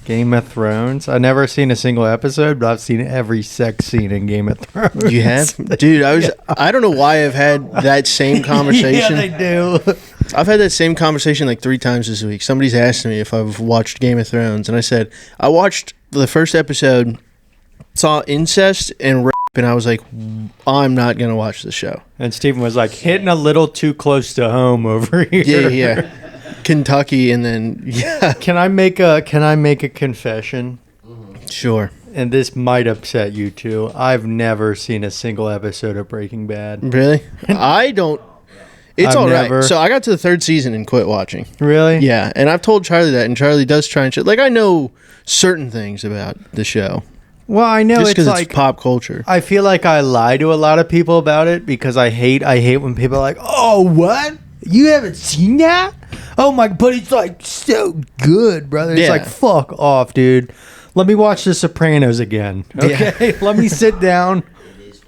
Game of Thrones. I've never seen a single episode, but I've seen every sex scene in Game of Thrones. You have? Dude, I don't know why I've had that same conversation. Yeah, they do. I've had that same conversation like 3 times this week. Somebody's asked me if I've watched Game of Thrones, and I said, I watched the first episode, saw incest and rape, and I was like, I'm not going to watch the show. And Steven was like, hitting a little too close to home over here. Yeah. Kentucky, and then, yeah. Can I make a confession? Sure. And this might upset you too. I've never seen a single episode of Breaking Bad. Really? I don't. It's I've all right. never- So I got to the 3rd season and quit watching. Really? Yeah, and I've told Charlie that, and Charlie does try and shit. Like, I know certain things about the show. Well, I know Just it's because like it's pop culture. I feel like I lie to a lot of people about it because I hate when people are like, "Oh, what? You haven't seen that? Oh my!" But it's like so good, brother. It's Yeah. like fuck off, dude. Let me watch The Sopranos again. Okay, let me sit down. It is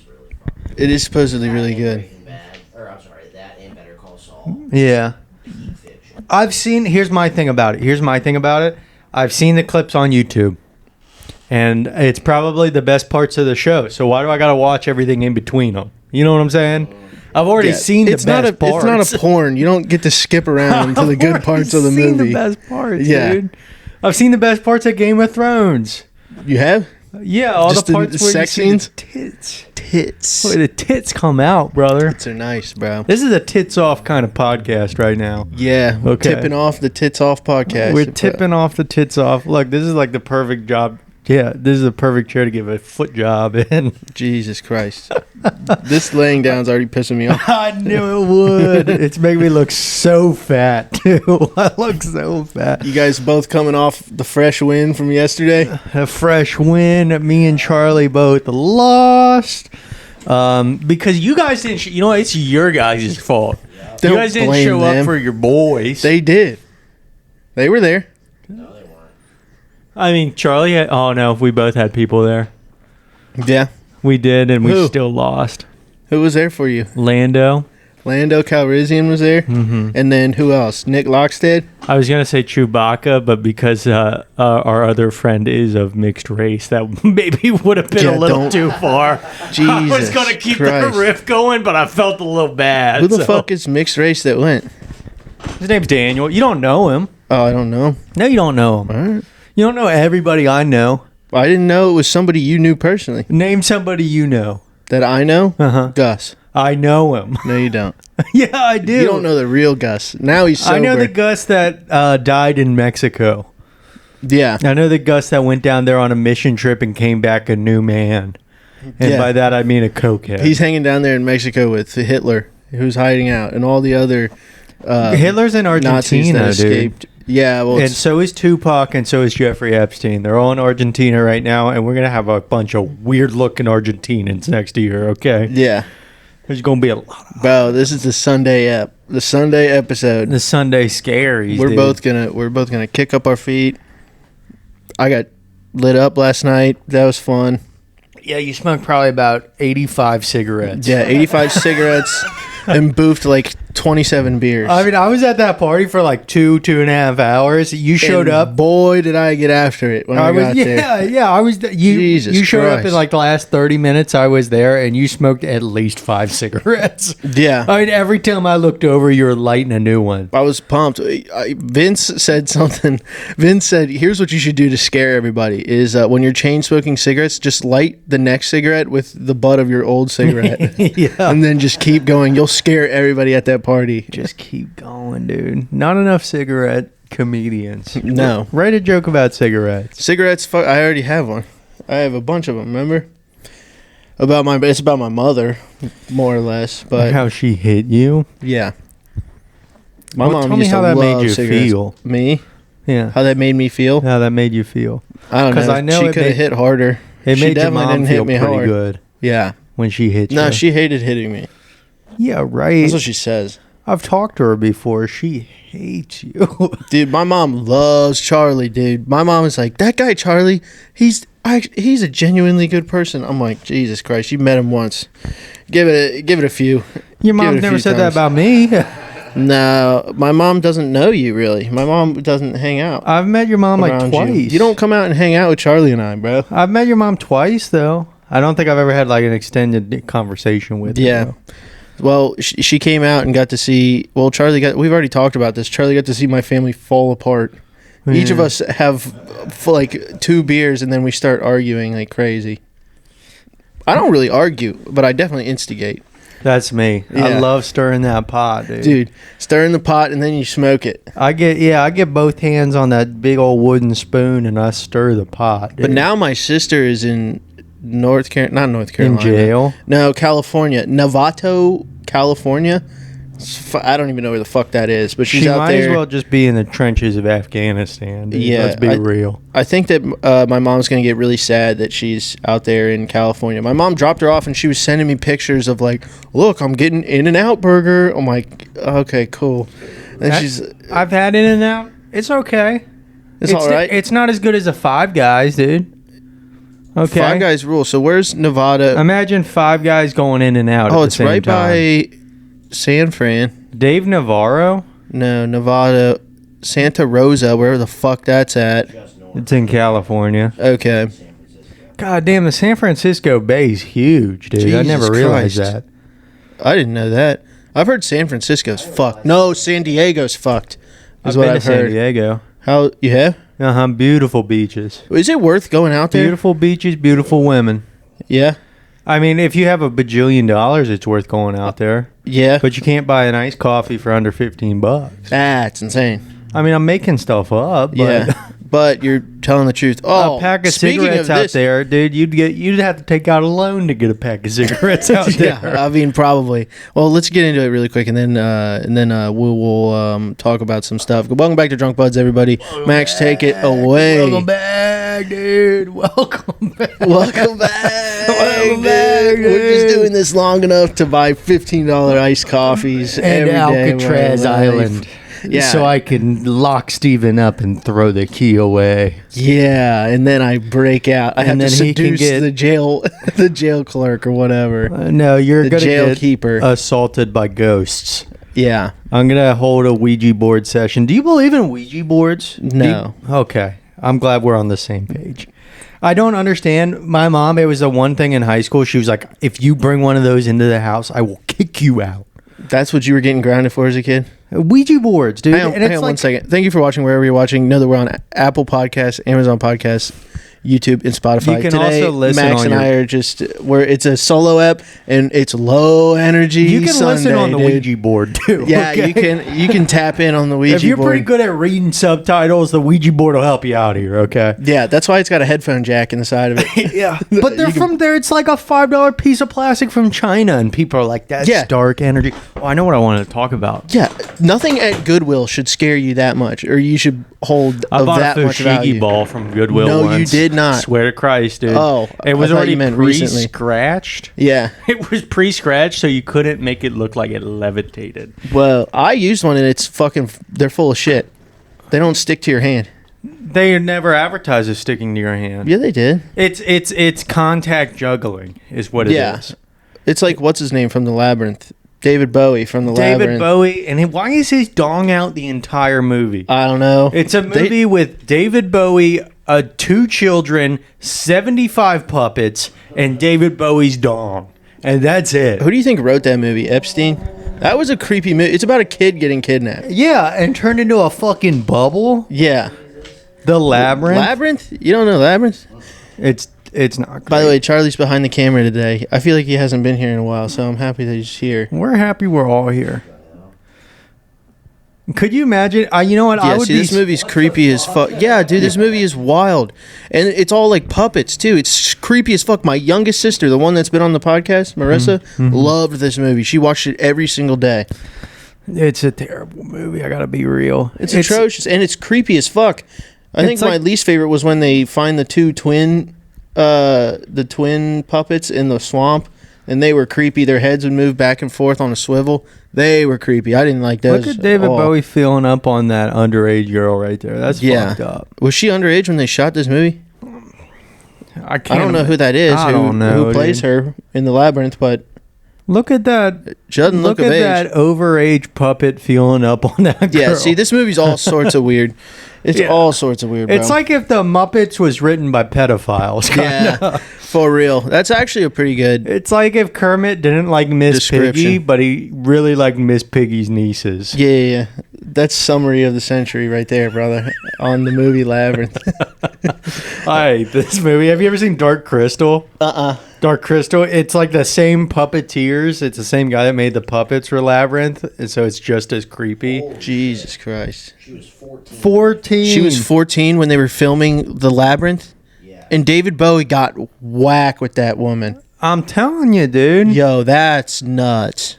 really fun. It is supposedly really good. Breaking Bad, or I'm sorry, that and Better Call Saul. Yeah, Fiction. I've seen. Here's my thing about it. I've seen the clips on YouTube. And it's probably the best parts of the show. So why do I got to watch everything in between them? You know what I'm saying? I've already seen the best parts. It's not a porn. You don't get to skip around to the good parts of the movie. I've seen the best parts, Yeah. dude. I've seen the best parts of Game of Thrones. You have? Yeah, all Just the parts the where sex you see scenes? the tits. Tits. Boy, the tits come out, brother. Tits are nice, bro. This is a tits off kind of podcast right now. Yeah. We're Okay. tipping off the Tits Off podcast. We're tipping off the tits off. Look, this is like the perfect job. Yeah, this is a perfect chair to give a foot job in. Jesus Christ. This laying down's already pissing me off. I knew it would. It's making me look so fat, too. I look so fat. You guys both coming off the fresh win from yesterday? A fresh win. Me and Charlie both lost. Because you guys didn't... it's your guys' fault. Don't you guys didn't blame show them. up for your boys. They did. They were there. No, they weren't. I mean, Charlie... oh, no. We both had people there. Yeah. We did, and we Who? still lost. Who was there for you? Lando. Lando Calrissian was there. Mm-hmm. And then who else? Nick Lockstead? I was going to say Chewbacca, but because our other friend is of mixed race, that maybe would have been Yeah, a little don't- too far. I was Jesus going to keep Christ. the riff going, but I felt a little bad. Who the so- fuck is mixed race that went? His name's Daniel. You don't know him. Oh, I don't know. No, you don't know him. All right. You don't know everybody I know. Well, I didn't know it was somebody you knew personally. Name somebody you know. That I know? Uh-huh. Gus. I know him. No, you don't. Yeah, I do. You don't know the real Gus. Now he's sober. I know the Gus that died in Mexico. Yeah. I know the Gus that went down there on a mission trip and came back a new man. And Yeah. by that, I mean a cokehead. He's hanging down there in Mexico with Hitler, who's hiding out, and all the other Hitler's in Nazis that Argentina, dude. escaped. Yeah, well, And it's, so is Tupac, and so is Jeffrey Epstein. They're all in Argentina right now, and we're going to have a bunch of weird-looking Argentinians next year, okay? yeah. There's going to be a lot of Bro, this is the Sunday episode. the Sunday Scaries, We're dude. both gonna kick up our feet. I got lit up last night. That was fun. Yeah, you smoked probably about 85 cigarettes. Yeah, 85 cigarettes and boofed like 27 beers. I mean, I was at that party for like 2.5 hours. You showed And up. Boy, did I get after it when I got there. I was. Jesus You showed up in Christ. like the last 30 minutes. I was there, and you smoked at least 5 cigarettes. Yeah. I mean, every time I looked over, you were lighting a new one. I was pumped. Vince said something. Vince said, "Here's what you should do to scare everybody: is when you're chain smoking cigarettes, just light the next cigarette with the butt of your old cigarette, Yeah. and then just keep going. You'll scare everybody at that party." Just keep going, dude. Not enough cigarette comedians. No. Write a joke about cigarettes. Cigarettes. I already have one. I have a bunch of them. Remember? It's about my mother, more or less. But Like how she hit you. yeah, my Well, mom tell me used how to that made love you cigarettes. feel. Me? Yeah. How that made me feel? How that made you feel. I don't know. 'Cause I know she it could have made- hit harder. It She made your definitely mom didn't feel hit me pretty hard. good Yeah. when she hit you. No, she hated hitting me. Yeah, right. That's what she says. I've talked to her before. She hates you. Dude, my mom loves Charlie, dude. My mom is like, that guy Charlie, he's a genuinely good person. I'm like, Jesus Christ, you met him once. Give it a few. Your Give mom's it a never few said that times. about me. No, my mom doesn't know you really. My mom doesn't hang out. I've met your mom like around twice. You don't come out and hang out with Charlie and I, bro. I've met your mom twice though. I don't think I've ever had like an extended conversation with her. Yeah. though. Well, she came out and got to see. Well, we've already talked about this. Charlie got to see my family fall apart. Each of Yeah. us have like 2 beers and then we start arguing like crazy. I don't really argue, but I definitely instigate. That's me. I Yeah. love stirring that pot, dude. Dude, stir in the pot and then you smoke it. I get both hands on that big old wooden spoon and I stir the pot. Dude. But now my sister is in not North Carolina. in jail. No, California. Novato, California. I don't even know where the fuck that is, but she's She out might there. as well just be in the trenches of Afghanistan. Dude. Yeah, Let's be real. I think that my mom's going to get really sad that she's out there in California. My mom dropped her off and she was sending me pictures of like, look, I'm getting In-N-Out burger. I'm like, okay, cool. And I've had In-N-Out. It's okay. it's all right. It's not as good as a Five Guys, dude. Okay. Five Guys rule. So where's Nevada? Imagine Five Guys going In-N-Out. Oh, at the it's same right time. by San Fran. Dave Navarro. No, Nevada, Santa Rosa, wherever the fuck that's at. Just north It's in California. Okay. of San Francisco. God damn, the San Francisco Bay's huge, dude. I Jesus never realized Christ. that. I didn't know that. I've heard San Francisco's fucked. No, San Diego's fucked. Is I've what been I've to San heard. Diego. How you have? Beautiful beaches. Is it worth going out there? Beautiful beaches, beautiful women. Yeah. I mean, if you have a bajillion dollars, it's worth going out there. Yeah. But you can't buy an iced coffee for under $15. That's insane. I mean, I'm making stuff up, but Yeah. But you're telling the truth. Oh, a pack of speaking cigarettes of out this, there, dude, you'd have to take out a loan to get a pack of cigarettes out there. Yeah, I mean, probably. Well, let's get into it really quick, and then we'll talk about some stuff. Welcome back to Drunkbudz, everybody. Max, take it away. Welcome back, dude. Welcome back. Welcome back. Welcome back, dude. We're just dude. doing this long enough to buy $15 iced coffees And every day of our Alcatraz life. Island. Yeah. So I can lock Steven up and throw the key away. Yeah, and then I break out. I have And to then he can seduce get- the jail clerk or whatever. No, you're The going to jail get keeper. assaulted by ghosts. Yeah. I'm going to hold a Ouija board session. Do you believe in Ouija boards? No. Okay. I'm glad we're on the same page. I don't understand. My mom, it was the one thing in high school. She was like, if you bring one of those into the house, I will kick you out. That's what you were getting grounded for as a kid? Ouija boards, dude. Hang on, And it's hang on like, 1 second. Thank you for watching wherever you're watching. Know that we're on Apple Podcasts, Amazon Podcasts, YouTube, and Spotify. You can Today, also listen Max on and I are just it's a solo app and it's low energy. You can Sunday, listen on the dude. Ouija board, too. Yeah, okay? you can tap in on the Ouija If you're board. pretty good at reading subtitles, the Ouija board will help you out here, okay? Yeah, that's why it's got a headphone jack in the side of it. Yeah. But they're You can- from there. It's like a $5 piece of plastic from China, and people are like, that's Yeah. dark energy. Oh, I know what I wanted to talk about. Yeah, nothing at Goodwill should scare you that much, or you should hold I bought that a much value. Fushigi ball from Goodwill No, you once. did not. Swear to Christ, dude. Oh, it was I thought already you meant recently. pre-scratched. Yeah. It was pre-scratched, so you couldn't make it look like it levitated. Well, I used one and it's they're full of shit. They don't stick to your hand. They never advertise as sticking to your hand. Yeah, they did. It's contact juggling is what it is. Yeah. It's like what's his name from the Labyrinth? David Bowie from the David Labyrinth. Bowie, and why is his dong out the entire movie? I don't know. It's a movie with David Bowie, 2 children, 75 puppets, and David Bowie's dong. And that's it. Who do you think wrote that movie? Epstein? That was a creepy movie. It's about a kid getting kidnapped. Yeah, and turned into a fucking bubble. Yeah. The Labyrinth. Labyrinth? You don't know Labyrinth? It's not great. By the way, Charlie's behind the camera today. I feel like he hasn't been here in a while, so I'm happy that he's here. We're happy we're all here. Could you imagine? You know what? Yeah, I would see, be. this movie's creepy as fuck. Yeah, dude, this movie is wild. And it's all like puppets, too. It's creepy as fuck. My youngest sister, the one that's been on the podcast, Marissa, loved this movie. She watched it every single day. It's a terrible movie. I gotta be real. It's atrocious, and it's creepy as fuck. I think It's my like- least favorite was when they find the twin puppets in the swamp, and they were creepy. Their heads would move back and forth on a swivel. They were creepy. I didn't like those. Look at David all. Bowie feeling up on that underage girl right there. That's fucked up. Was she underage when they shot this movie? I I don't know who that is. I who don't know, who plays dude. her in the Labyrinth, but Look at that. Doesn't look of at age. that overage puppet feeling up on that girl. Yeah, see, this movie's all sorts of weird. It's all sorts of weird, bro. It's like if the Muppets was written by pedophiles. Yeah, for real. That's actually a pretty good... It's like if Kermit didn't like Miss Piggy, but he really liked Miss Piggy's nieces. Yeah. That's summary of the century right there, brother, on the movie Labyrinth. I hate this movie. Have you ever seen Dark Crystal? Dark Crystal. It's like the same puppeteers. It's the same guy that made the puppets for Labyrinth, and so it's just as creepy. Oh, Jesus Christ. She was 14. 14. She was 14 when they were filming The Labyrinth, Yeah. and David Bowie got whack with that woman. I'm telling you, dude. Yo, that's nuts.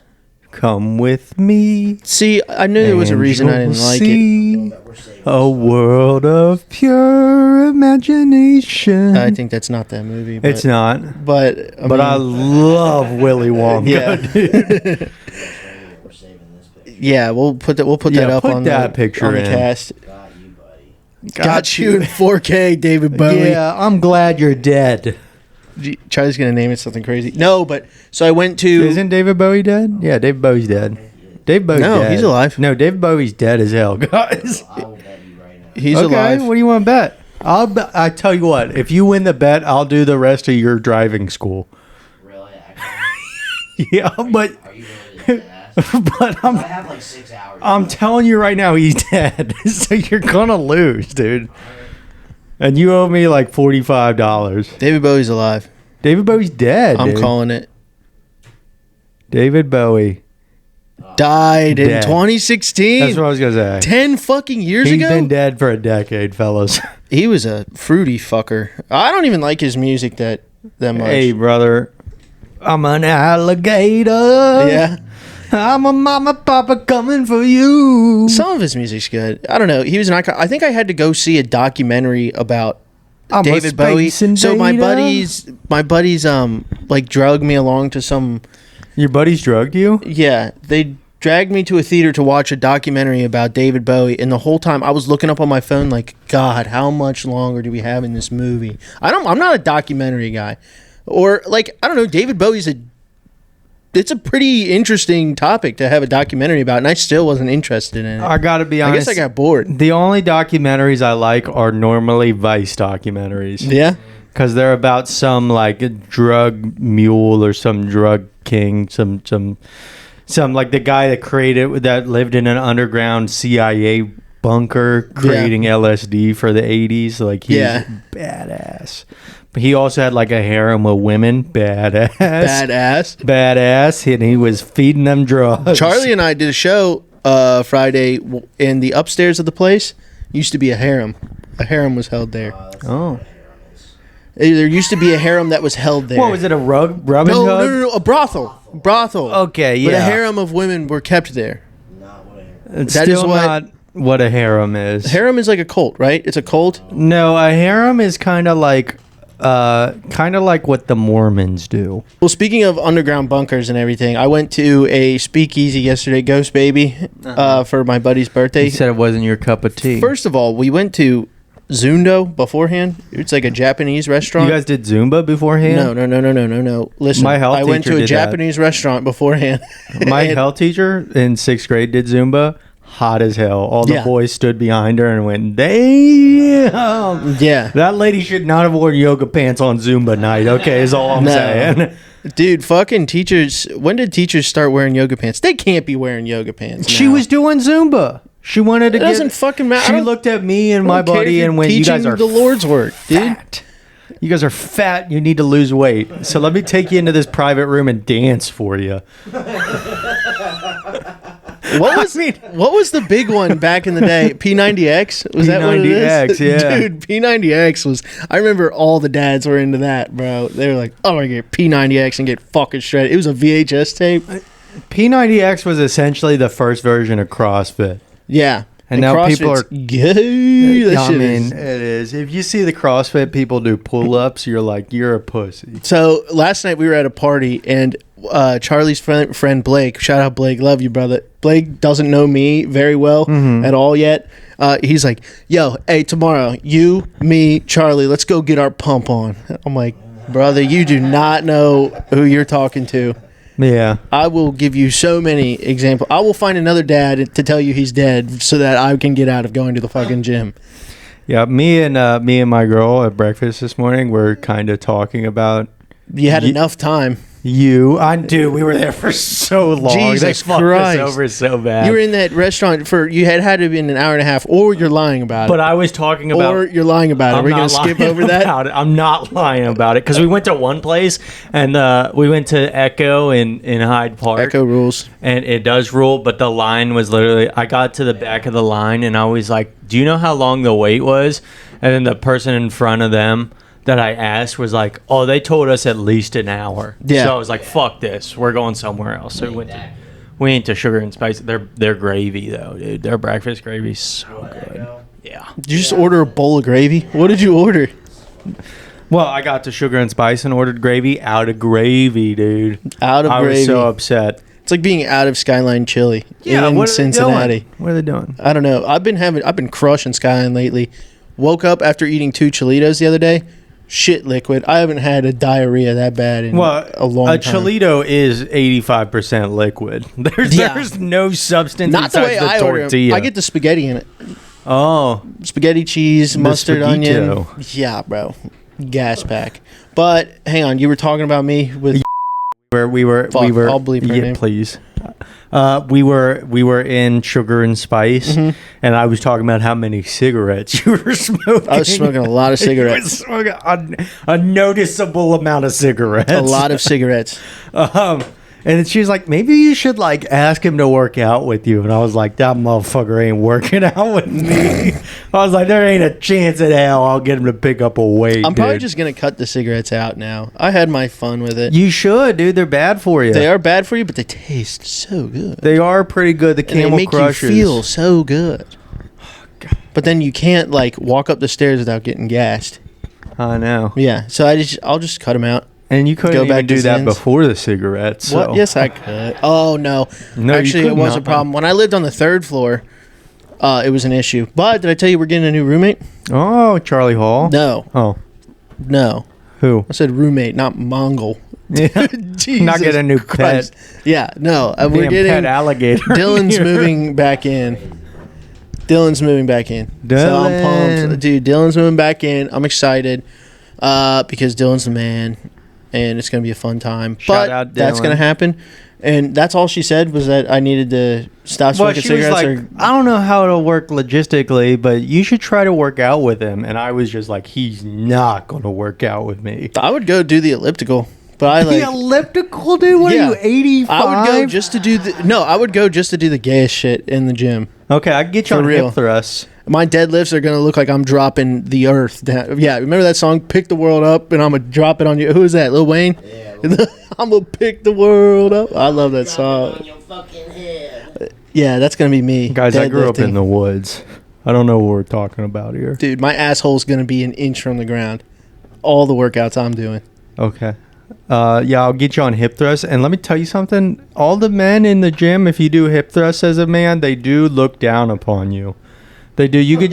Come with me. See, I knew there was a reason I didn't like it. see That we're saving. a world of pure imagination. I think that's not that movie. But, It's not. But I love Willy Wonka. Yeah. dude. We're saving this picture. yeah, we'll put that Yeah, up put on that the picture on the in. cast. Got you, buddy. Got you in 4K, David Bowie. Yeah, I'm glad you're dead. Charlie's gonna name it something crazy. No, but so I went to. Isn't David Bowie dead? Yeah, David Bowie's dead. David Bowie's No, dead. he's alive. No, David Bowie's dead as hell, guys. I will bet you right now. He's okay, alive. what do you want to bet? I tell you what, if you win the bet, I'll do the rest of your driving school. Really? Actually? Yeah, but Are you really that ass? but I have like 6 hours. I'm telling you right now, he's dead. So you're gonna lose, dude. And you owe me like $45. David Bowie's alive. David Bowie's dead. I'm dude. calling it. David Bowie. Died in Dead. 2016. That's what I was gonna say. 10 fucking years He's ago. been dead for a decade, fellas. He was a fruity fucker. I don't even like his music that much. Hey, brother. I'm an alligator. Yeah. I'm a mama papa coming for you. Some of his music's good. I don't know. He was an icon. I think I had to go see a documentary about I'm a David Bowie. space So my invader. buddies like drugged me along to some. Your buddies drugged you? Yeah, they dragged me to a theater to watch a documentary about David Bowie, and the whole time I was looking up on my phone like, God, how much longer do we have in this movie? I'm not a documentary guy, or like I don't know. David Bowie's it's a pretty interesting topic to have a documentary about, and I still wasn't interested in it. I gotta be I honest. guess I got bored. The only documentaries I like are normally Vice documentaries. Yeah. Because they're about some like drug mule or some drug king, some like the guy that lived in an underground CIA bunker creating LSD for the 80s. Like he's badass. But he also had like a harem of women. Badass. And he was feeding them drugs. Charlie and I did a show Friday in the upstairs of the place. Used to be a harem. A harem was held there. Oh. There used to be a harem that was held there. What was it? A rubbing tub? No, a brothel. Okay, yeah. But a harem of women were kept there. Not what I heard. It's That is still what- not what a harem is. Harem is like a cult, right? It's a cult. No, a harem is kind of like what the Mormons do. Well, speaking of underground bunkers and everything, I went to a speakeasy yesterday, Ghost Baby, for my buddy's birthday. You said it wasn't your cup of tea. First of all, we went to Zundo beforehand. It's like a Japanese restaurant. You guys did Zumba beforehand? No. Listen, My health I went to teacher a did Japanese restaurant beforehand. My And- health teacher in 6th grade did Zumba. Hot as hell. All the Yeah. boys stood behind her and went, damn. Yeah. That lady should not have worn yoga pants on Zumba night. Okay, is all I'm No. saying. Dude, fucking teachers. When did teachers start wearing yoga pants? They can't be wearing yoga pants. She now. was doing Zumba. She wanted to It doesn't fucking matter. I She don't- looked at me and I my don't care if buddy you're and went, you guys teaching are the Lord's work, dude. fat. You guys are fat. You need to lose weight. So let me take you into this private room and dance for you. What was the big one back in the day? P90X? Was that what it is? P90X, yeah. Dude, P90X was... I remember all the dads were into that, bro. They were like, I'm going to get P90X and get fucking shredded. It was a VHS tape. P90X was essentially the first version of CrossFit. Yeah. And now people are gay. That shit is- it is. If you see the CrossFit people do pull-ups, you're like, you're a pussy. So last night we were at a party and Charlie's friend Blake, shout out Blake, love you, brother. Blake doesn't know me very well at all yet. He's like, yo, hey, tomorrow, you, me, Charlie, let's go get our pump on. I'm like, brother, you do not know who you're talking to. Yeah. I will give you so many examples. I will find another dad to tell you he's dead so that I can get out of going to the fucking gym. Yeah, me and my girl at breakfast this morning were kind of talking about You had enough time. Dude, we were there for so long. Jesus they fucked Christ. us over so bad. You were in that restaurant you had to be in an hour and a half, or you're lying about it. But I was talking about. Or you're lying about it. I'm We're going not to skip lying over that. about it. I'm not lying about it because we went to one place and we went to Echo in Hyde Park. Echo rules. And it does rule, but the line was literally. I got to the back of the line and I was like, "Do you know how long the wait was?" And then the person in front of them that I asked was like, "Oh, they told us at least an hour." Yeah. So I was like, "Fuck this, we're going somewhere else." So we went to Sugar and Spice. Their gravy though, dude. Their breakfast gravy is so good. Yeah. Did you just order a bowl of gravy? What did you order? Well, I got to Sugar and Spice and ordered gravy out of gravy, dude. Out of I gravy. was so upset. It's like being out of Skyline Chili in Cincinnati. What are they doing? I don't know. I've been crushing Skyline lately. Woke up after eating 2 Cholitos the other day. Shit liquid. I haven't had a diarrhea that bad in a long time. A Cholito is 85% liquid. There's no substance Not the inside way the I order tortilla. them. I get the spaghetti in it. Oh, Spaghetti, cheese, mustard, onion. spaghetto. Yeah, bro. Gas pack. But hang on, you were talking about me with where we were. Fuck, I'll bleep her name. Please. We were in Sugar and Spice, and I was talking about how many cigarettes you were smoking. I was smoking a lot of You were cigarettes. smoking a noticeable amount of cigarettes. A lot of cigarettes. And she was like, maybe you should like ask him to work out with you. And I was like, that motherfucker ain't working out with me. I was like, there ain't a chance in hell I'll get him to pick up a weight. I'm probably dude. just gonna cut the cigarettes out now. I had my fun with it. You should, dude. They're bad for you. They are bad for you, but they taste so good. They are pretty good. The And they Camel make Crushers. you feel so good. But then you can't like walk up the stairs without getting gassed. I know. Yeah, so I'll just cut them out. And you couldn't Go even back do to that Zens. before the cigarettes. So. What? Yes, I could. Oh no. No, you Actually, it could was a not. problem when I lived on the 3rd floor. It was an issue. But did I tell you we're getting a new roommate? Oh, Charlie Hall. No, Oh, no. who? I said roommate, not Mongol. Yeah. Jesus Not get a new Christ. Yeah, no. We're Damn getting pet alligator. Dylan's here. moving back in. So I'm Dylan. pumped. Dude, Dylan's moving back in. I'm excited because Dylan's the man, and it's going to be a fun time. Shout But out that's Dylan. going to happen. And that's all she said was that I needed to stop Well, smoking she was cigarettes. like, I don't know how it'll work logistically, but you should try to work out with him. And I was just like, he's not going to work out with me. I would go do the elliptical. But I The like elliptical, dude? What Yeah. are you, 85? I would go just to do I would go just to do the gayest shit in the gym. Okay, I can get you For on real. hip thrusts. My deadlifts are gonna look like I'm dropping the earth down. Yeah, remember that song "Pick the World Up" and I'm gonna drop it on you. Who is that? Lil Wayne. Yeah, I'm gonna pick the world up. I love that on song. your fucking head. Yeah, that's gonna be me. Guys, I grew up in deadlifting. the woods. I don't know what we're talking about here. Dude, my asshole's gonna be an inch from the ground. All the workouts I'm doing. Okay. Yeah, I'll get you on hip thrusts. And let me tell you something. All the men in the gym, if you do hip thrusts as a man, they do look down upon you. They do. You can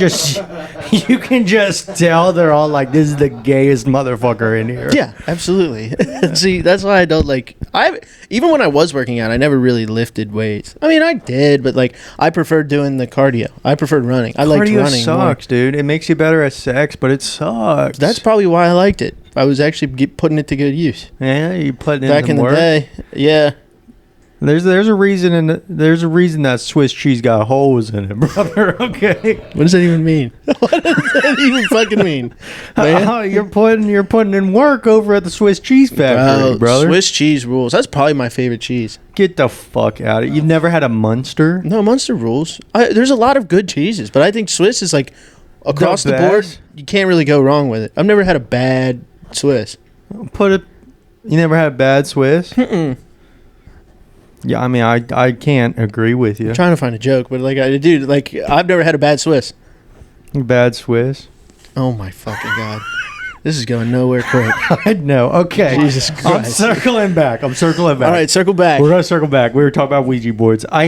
just tell they're all like, this is the gayest motherfucker in here. Yeah, absolutely. See, that's why I don't like. Even when I was working out, I never really lifted weights. I mean, I did, but like I preferred doing the cardio. I preferred running. I liked Cardio running more. sucks, dude. It makes you better at sex, but it sucks. That's probably why I liked it. I was actually putting it to good use yeah. You putting in back some in the work. day. Yeah. There's a reason that Swiss cheese got holes in it, brother. Okay. What does that even mean? What does that even fucking mean? Man? You're putting in work over at the Swiss cheese factory, brother. Swiss cheese rules. That's probably my favorite cheese. Get the fuck out of it. You've never had a Munster? No, Munster rules. There's a lot of good cheeses, but I think Swiss is like across the board. best? You can't really go wrong with it. I've never had a bad Swiss. You never had a bad Swiss? Yeah, I mean, I can't agree with you. I'm trying to find a joke, but I've never had a bad Swiss. Bad Swiss? Oh my fucking god, this is going nowhere quick. I know. Okay. Jesus I'm Christ. circling back. All Right, circle back. We're gonna circle back. We were talking about Ouija boards. I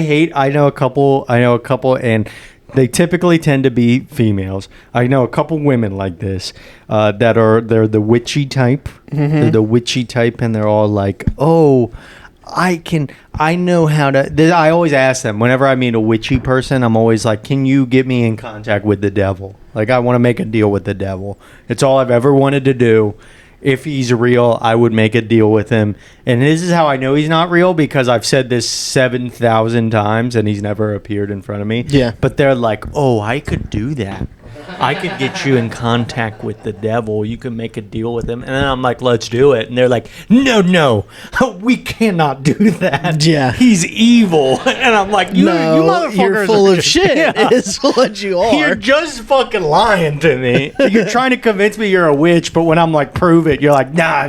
know a couple, and they typically tend to be females. I know a couple women like this they're the witchy type. They're the witchy type, and they're all like, "Oh, I know how to. I always ask them whenever I meet a witchy person. I'm always like, can you get me in contact with the devil? Like, I want to make a deal with the devil. It's all I've ever wanted to do. If he's real, I would make a deal with him. And this is how I know he's not real, because I've said this 7,000 times and he's never appeared in front of me. Yeah. But they're like, oh, I could do that. I could get you in contact with the devil. You can make a deal with him. And then I'm like, let's do it. And they're like, no, we cannot do that. Yeah. He's evil. And I'm like, you motherfuckers you're full are of shit. Yeah. Is what you are. You're just fucking lying to me. You're trying to convince me you're a witch, but when I'm like, prove it, you're like, nah.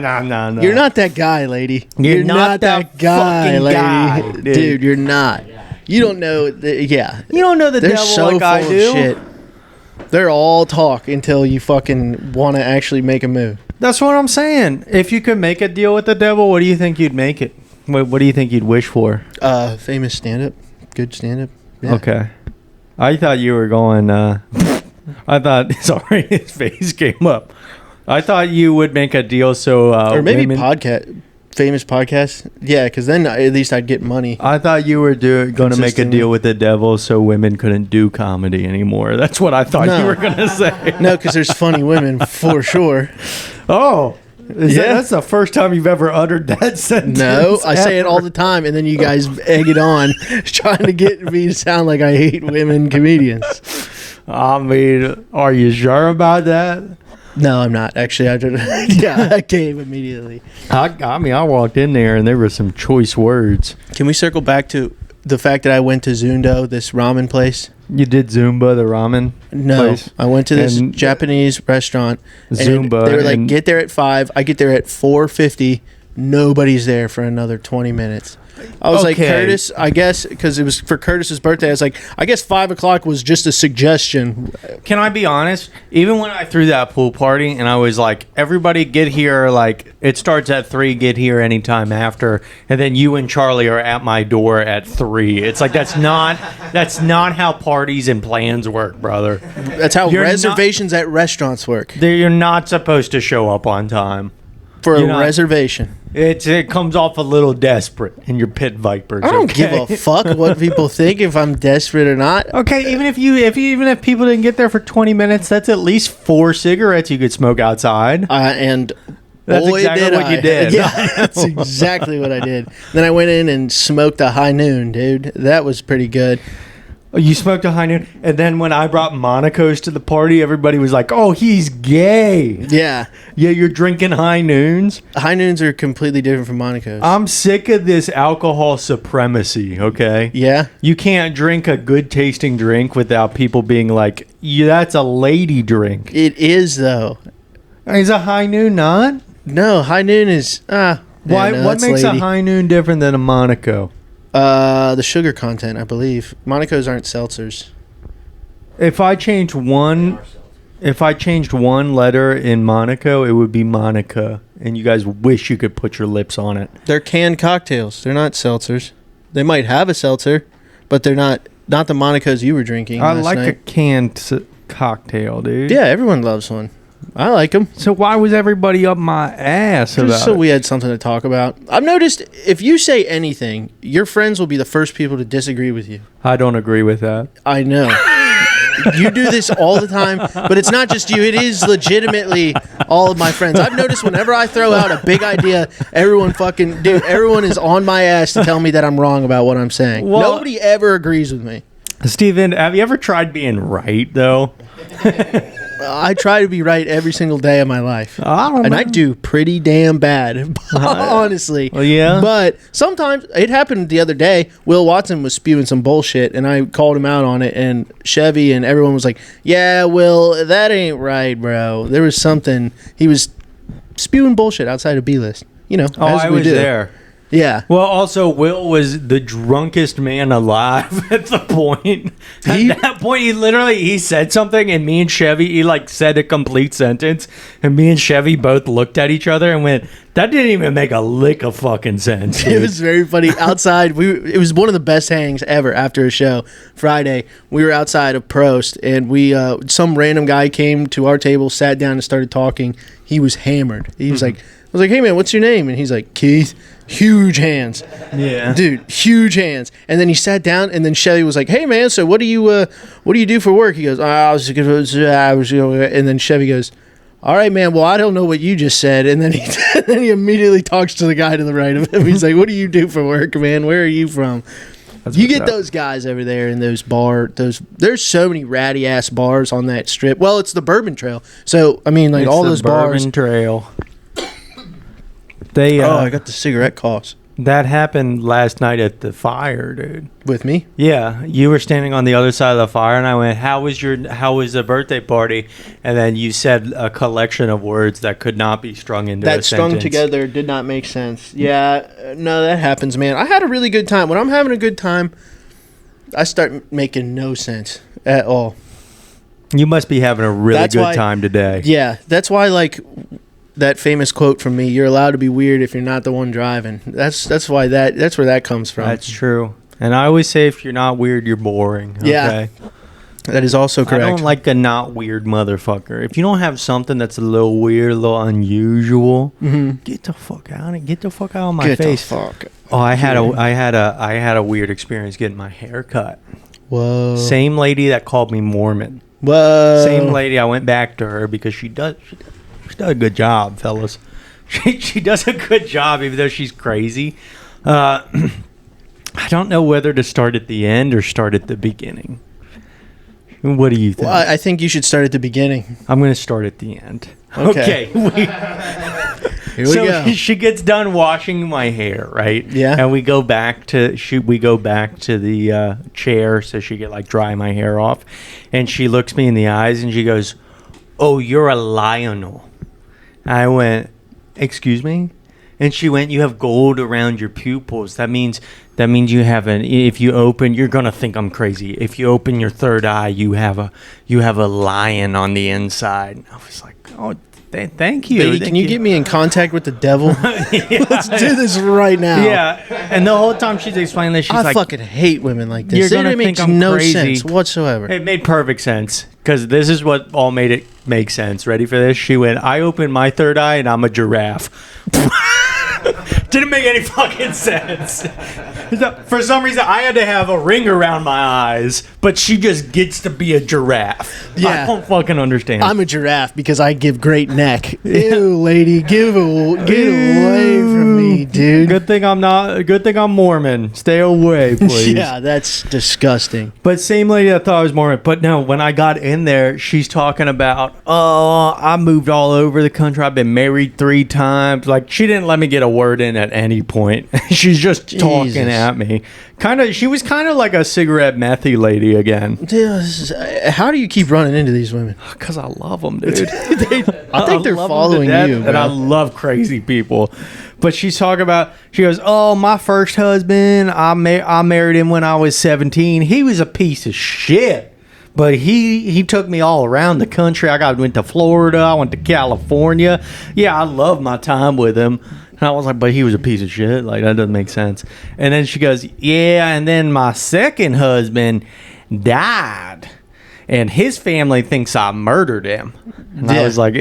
You're not that guy, lady. You're not that guy, fucking lady. guy, dude, you're not. You don't know. Yeah. You don't know the They're devil so like I full do. of shit. They're all talk until you fucking want to actually make a move. That's what I'm saying. If you could make a deal with the devil, what do you think you'd make it? What do you think you'd wish for? Famous stand-up. Good stand-up. Yeah. Okay. I thought you were going, I thought, sorry, his face came up. I thought you would make a deal so, or maybe women, famous podcast. Yeah, because then at least I'd get money. I thought you were going to make a deal with the devil so women couldn't do comedy anymore. That's what I thought you were going to say. No, because there's funny women for sure. Oh, Yeah. that's the first time you've ever uttered that sentence. No, I say it all the time, and then you guys egg it on, trying to get me to sound like I hate women comedians. I mean, are you sure about that? No, I'm not. Actually, I came immediately. I mean, I walked in there and there were some choice words. Can we circle back to the fact that I went to Zundo, this ramen place? You did Zumba, the ramen place? I went to this And Japanese restaurant. And Zumba. They were like, and get there at 5. I get there at 4:50. Nobody's there for another 20 minutes. I was like, Okay. Curtis, I guess, because it was for Curtis's birthday. I was like, I guess 5 o'clock was just a suggestion. Can I be honest? Even when I threw that pool party and I was like, everybody get here, like, it starts at 3, get here anytime after. And then you and Charlie are at my door at 3. It's like, that's not how parties and plans work, brother. That's how You're reservations at restaurants work. You're not supposed to show up on time. For You're a not- reation. It comes off a little desperate in your pit vipers. I don't okay? give a fuck what people think if I'm desperate or not. Okay, even if people didn't get there for 20 minutes, that's at least 4 cigarettes you could smoke outside. And That's boy, exactly did what you I. did. Yeah, that's exactly what I did. Then I went in and smoked a high noon, dude. That was pretty good. You smoked a high noon, and then when I brought Monaco's to the party, everybody was like, "Oh, he's gay." Yeah. Yeah, you're drinking high noons. High noons are completely different from Monaco's. I'm sick of this alcohol supremacy. Okay. Yeah. You can't drink a good tasting drink without people being like, "Yeah, that's a lady drink." It is, though. Is a high noon not? No, high noon is... Why? no, What that's makes lady. a high noon different than a Monaco? The sugar content, I believe. Monaco's aren't seltzers. If I changed one letter in Monaco, it would be Monica, and you guys wish you could put your lips on it. They're canned cocktails. They're not seltzers. They might have a seltzer, but they're not the Monaco's you were drinking I last like a night. canned cocktail, dude. Yeah, everyone loves one. I like them. So why was everybody up my ass about Just so it? we had something to talk about. I've noticed if you say anything, your friends will be the first people to disagree with you. I don't agree with that. I know. You do this all the time, but it's not just you. It is legitimately all of my friends. I've noticed whenever I throw out a big idea, everyone is on my ass to tell me that I'm wrong about what I'm saying. Well- Nobody ever agrees with me. Steven, have you ever tried being right, though? I try to be right every single day of my life. I don't And know. I do pretty damn bad, honestly. Well, yeah? But sometimes, it happened the other day, Will Watson was spewing some bullshit, and I called him out on it, and Chevy and everyone was like, yeah, Will, that ain't right, bro. There was something. He was spewing bullshit outside of B-List. You know, Oh, as I we was do. there. Yeah. Well, also, Will was the drunkest man alive at the point. At that point, he said something, and me and Chevy, he like said a complete sentence, and me and Chevy both looked at each other and went, that didn't even make a lick of fucking sense. It dude." was very funny. Outside, it was one of the best hangs ever after a show. Friday, we were outside of Prost, and some random guy came to our table, sat down, and started talking. He was hammered. He was like, was like, hey man, what's your name? And he's like, Keith. Huge hands. Yeah. Dude, huge hands. And then he sat down, and then Shelly was like, hey man, so what do you do for work? He goes, and then Chevy goes, all right, man, well, I don't know what you just said. And then he immediately talks to the guy to the right of him. He's like, what do you do for work, man? Where are you from? You get those guys over there in those there's so many ratty ass bars on that strip. Well, it's the Bourbon Trail. So, I mean, like, It's all the those bars. Bourbon Trail. They I got the cigarette coughs. That happened last night at the fire, dude. With me? Yeah, you were standing on the other side of the fire, and I went, how was the birthday party? And then you said a collection of words that could not be strung into a That strung sentence. together did not make sense. Yeah, no, that happens, man. I had a really good time. When I'm having a good time, I start making no sense at all. You must be having a really That's good why- time today. Yeah, that's why, like, that famous quote from me, you're allowed to be weird if you're not the one driving. That's why that's where that comes from. That's true. And I always say if you're not weird, you're boring. Okay? Yeah, that is also correct. I don't like a not weird motherfucker. If you don't have something that's a little weird, a little unusual, get the fuck out of my Get face. the fuck. Oh, I had a weird experience getting my hair cut. Whoa. Same lady that called me Mormon. Whoa. Same lady. I went back to her because she does a good job, fellas. She does a good job, even though she's crazy. I don't know whether to start at the end or start at the beginning. What do you think? Well, I think you should start at the beginning. I'm going to start at the end. Okay. Here we go. She gets done washing my hair, right? Yeah. And we go back to the chair so she could like dry my hair off, and she looks me in the eyes and she goes, "Oh, you're a Lionel." I went, "Excuse me?" And she went, "You have gold around your pupils. That means you have if you open, you're gonna think I'm crazy. If you open your third eye, you have a lion on the inside." I was like, "Oh, thank you." Lady, can you get me in contact with the devil? Let's do this right now. Yeah. And the whole time she's explaining this, she's I like, fucking hate women like this. You're gonna It makes think I'm no crazy. sense whatsoever. It made perfect sense because this is what all made it make sense. Ready for this? She went, "I opened my third eye and I'm a giraffe." Didn't make any fucking sense. For some reason, I had to have a ring around my eyes, but she just gets to be a giraffe. Yeah. I don't fucking understand. I'm a giraffe because I give great neck. Ew, lady, get away from me, dude. Good thing I'm Mormon. Stay away, please. Yeah, that's disgusting. But same lady that thought I was Mormon. But no, when I got in there, she's talking about, oh, I moved all over the country. I've been married 3 times. Like, she didn't let me get a word in at any point. She's just talking Jesus. at me. She was kind of like a cigarette methy lady again. Dude, how do you keep running into these women? Because I love them, dude. I think they're love 'em to following death, you, and I bro. love crazy people. But she's talking about, she goes, "Oh, my first husband, I married him when I was 17. He was a piece of shit. But he took me all around the country. Went to Florida. I went to California. Yeah, I love my time with him." And I was like, "But he was a piece of shit. Like, that doesn't make sense." And then she goes, "Yeah, and then my second husband died. And his family thinks I murdered him." And I Yeah. was like,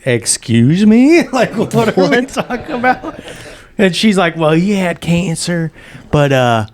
"Excuse me? Like, what are we talking about?" And she's like, "Well, he had cancer, but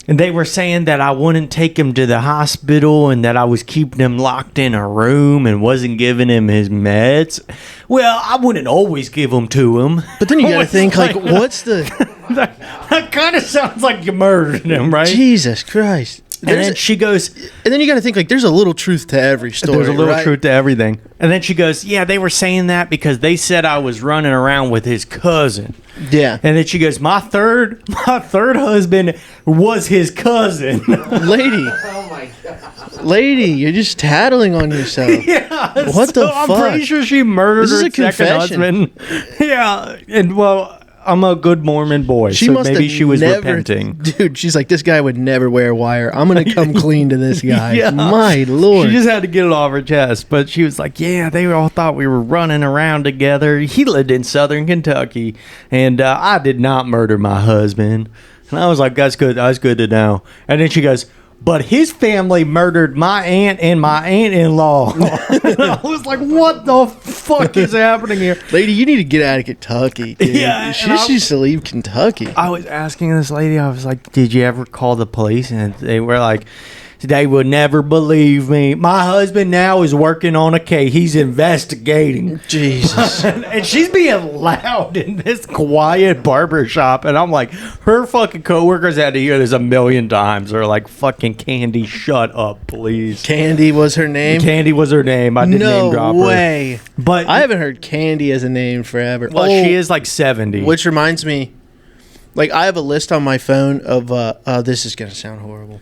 and they were saying that I wouldn't take him to the hospital and that I was keeping him locked in a room and wasn't giving him his meds." Well, I wouldn't always give them to him. But then you gotta What's think, like, what's the... that kind of sounds like you murdered him, right? Jesus Christ. And then she goes, And then you got to think, like, there's a little truth to every story. "There's a little right? truth to everything." And then she goes, "Yeah, they were saying that because they said I was running around with his cousin." Yeah. And then she goes, my third husband was his cousin." Lady. Oh my god. Lady, you're just tattling on yourself. Yeah. What the I'm fuck? pretty sure she murdered This is her a second confession. husband. Yeah. And well, I'm a good Mormon boy, She so must maybe have she was never, repenting. Dude, she's like, this guy would never wear wire. I'm going to come clean to this guy. Yeah. My Lord. She just had to get it off her chest. But she was like, "Yeah, they all thought we were running around together." He lived in southern Kentucky, and I did not murder my husband. And I was like, "That's good. That's good to know." And then she goes, but his family murdered my aunt and my aunt-in-law. I was like, what the fuck is happening here? Lady, you need to get out of Kentucky, dude. Yeah, She used to leave Kentucky. I was asking this lady, I was like, did you ever call the police? And they were like, they would never believe me. My husband now is working on a case. He's investigating. Jesus. And she's being loud in this quiet barber shop. And I'm like, her fucking coworkers had to hear this a million times. They're like, fucking Candy, shut up, please. Candy was her name? Candy was her name. I didn't name drop her. No way. But I haven't heard Candy as a name forever. well, she is like 70. Which reminds me, like, I have a list on my phone of, this is going to sound horrible.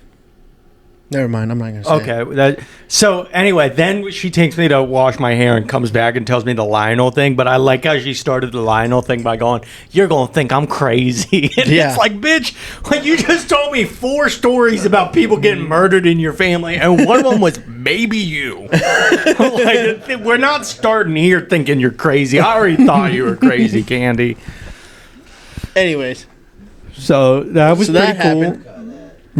Never mind, I'm not going to say it. Okay. So anyway, then she takes me to wash my hair and comes back and tells me the Lionel thing. But I like how she started the Lionel thing by going, "You're going to think I'm crazy." And Yeah. it's like, bitch, like you just told me 4 stories about people getting murdered in your family, and one of them was maybe you. Like, we're not starting here thinking you're crazy. I already thought you were crazy, Candy. Anyways, So that was So pretty that cool. happened.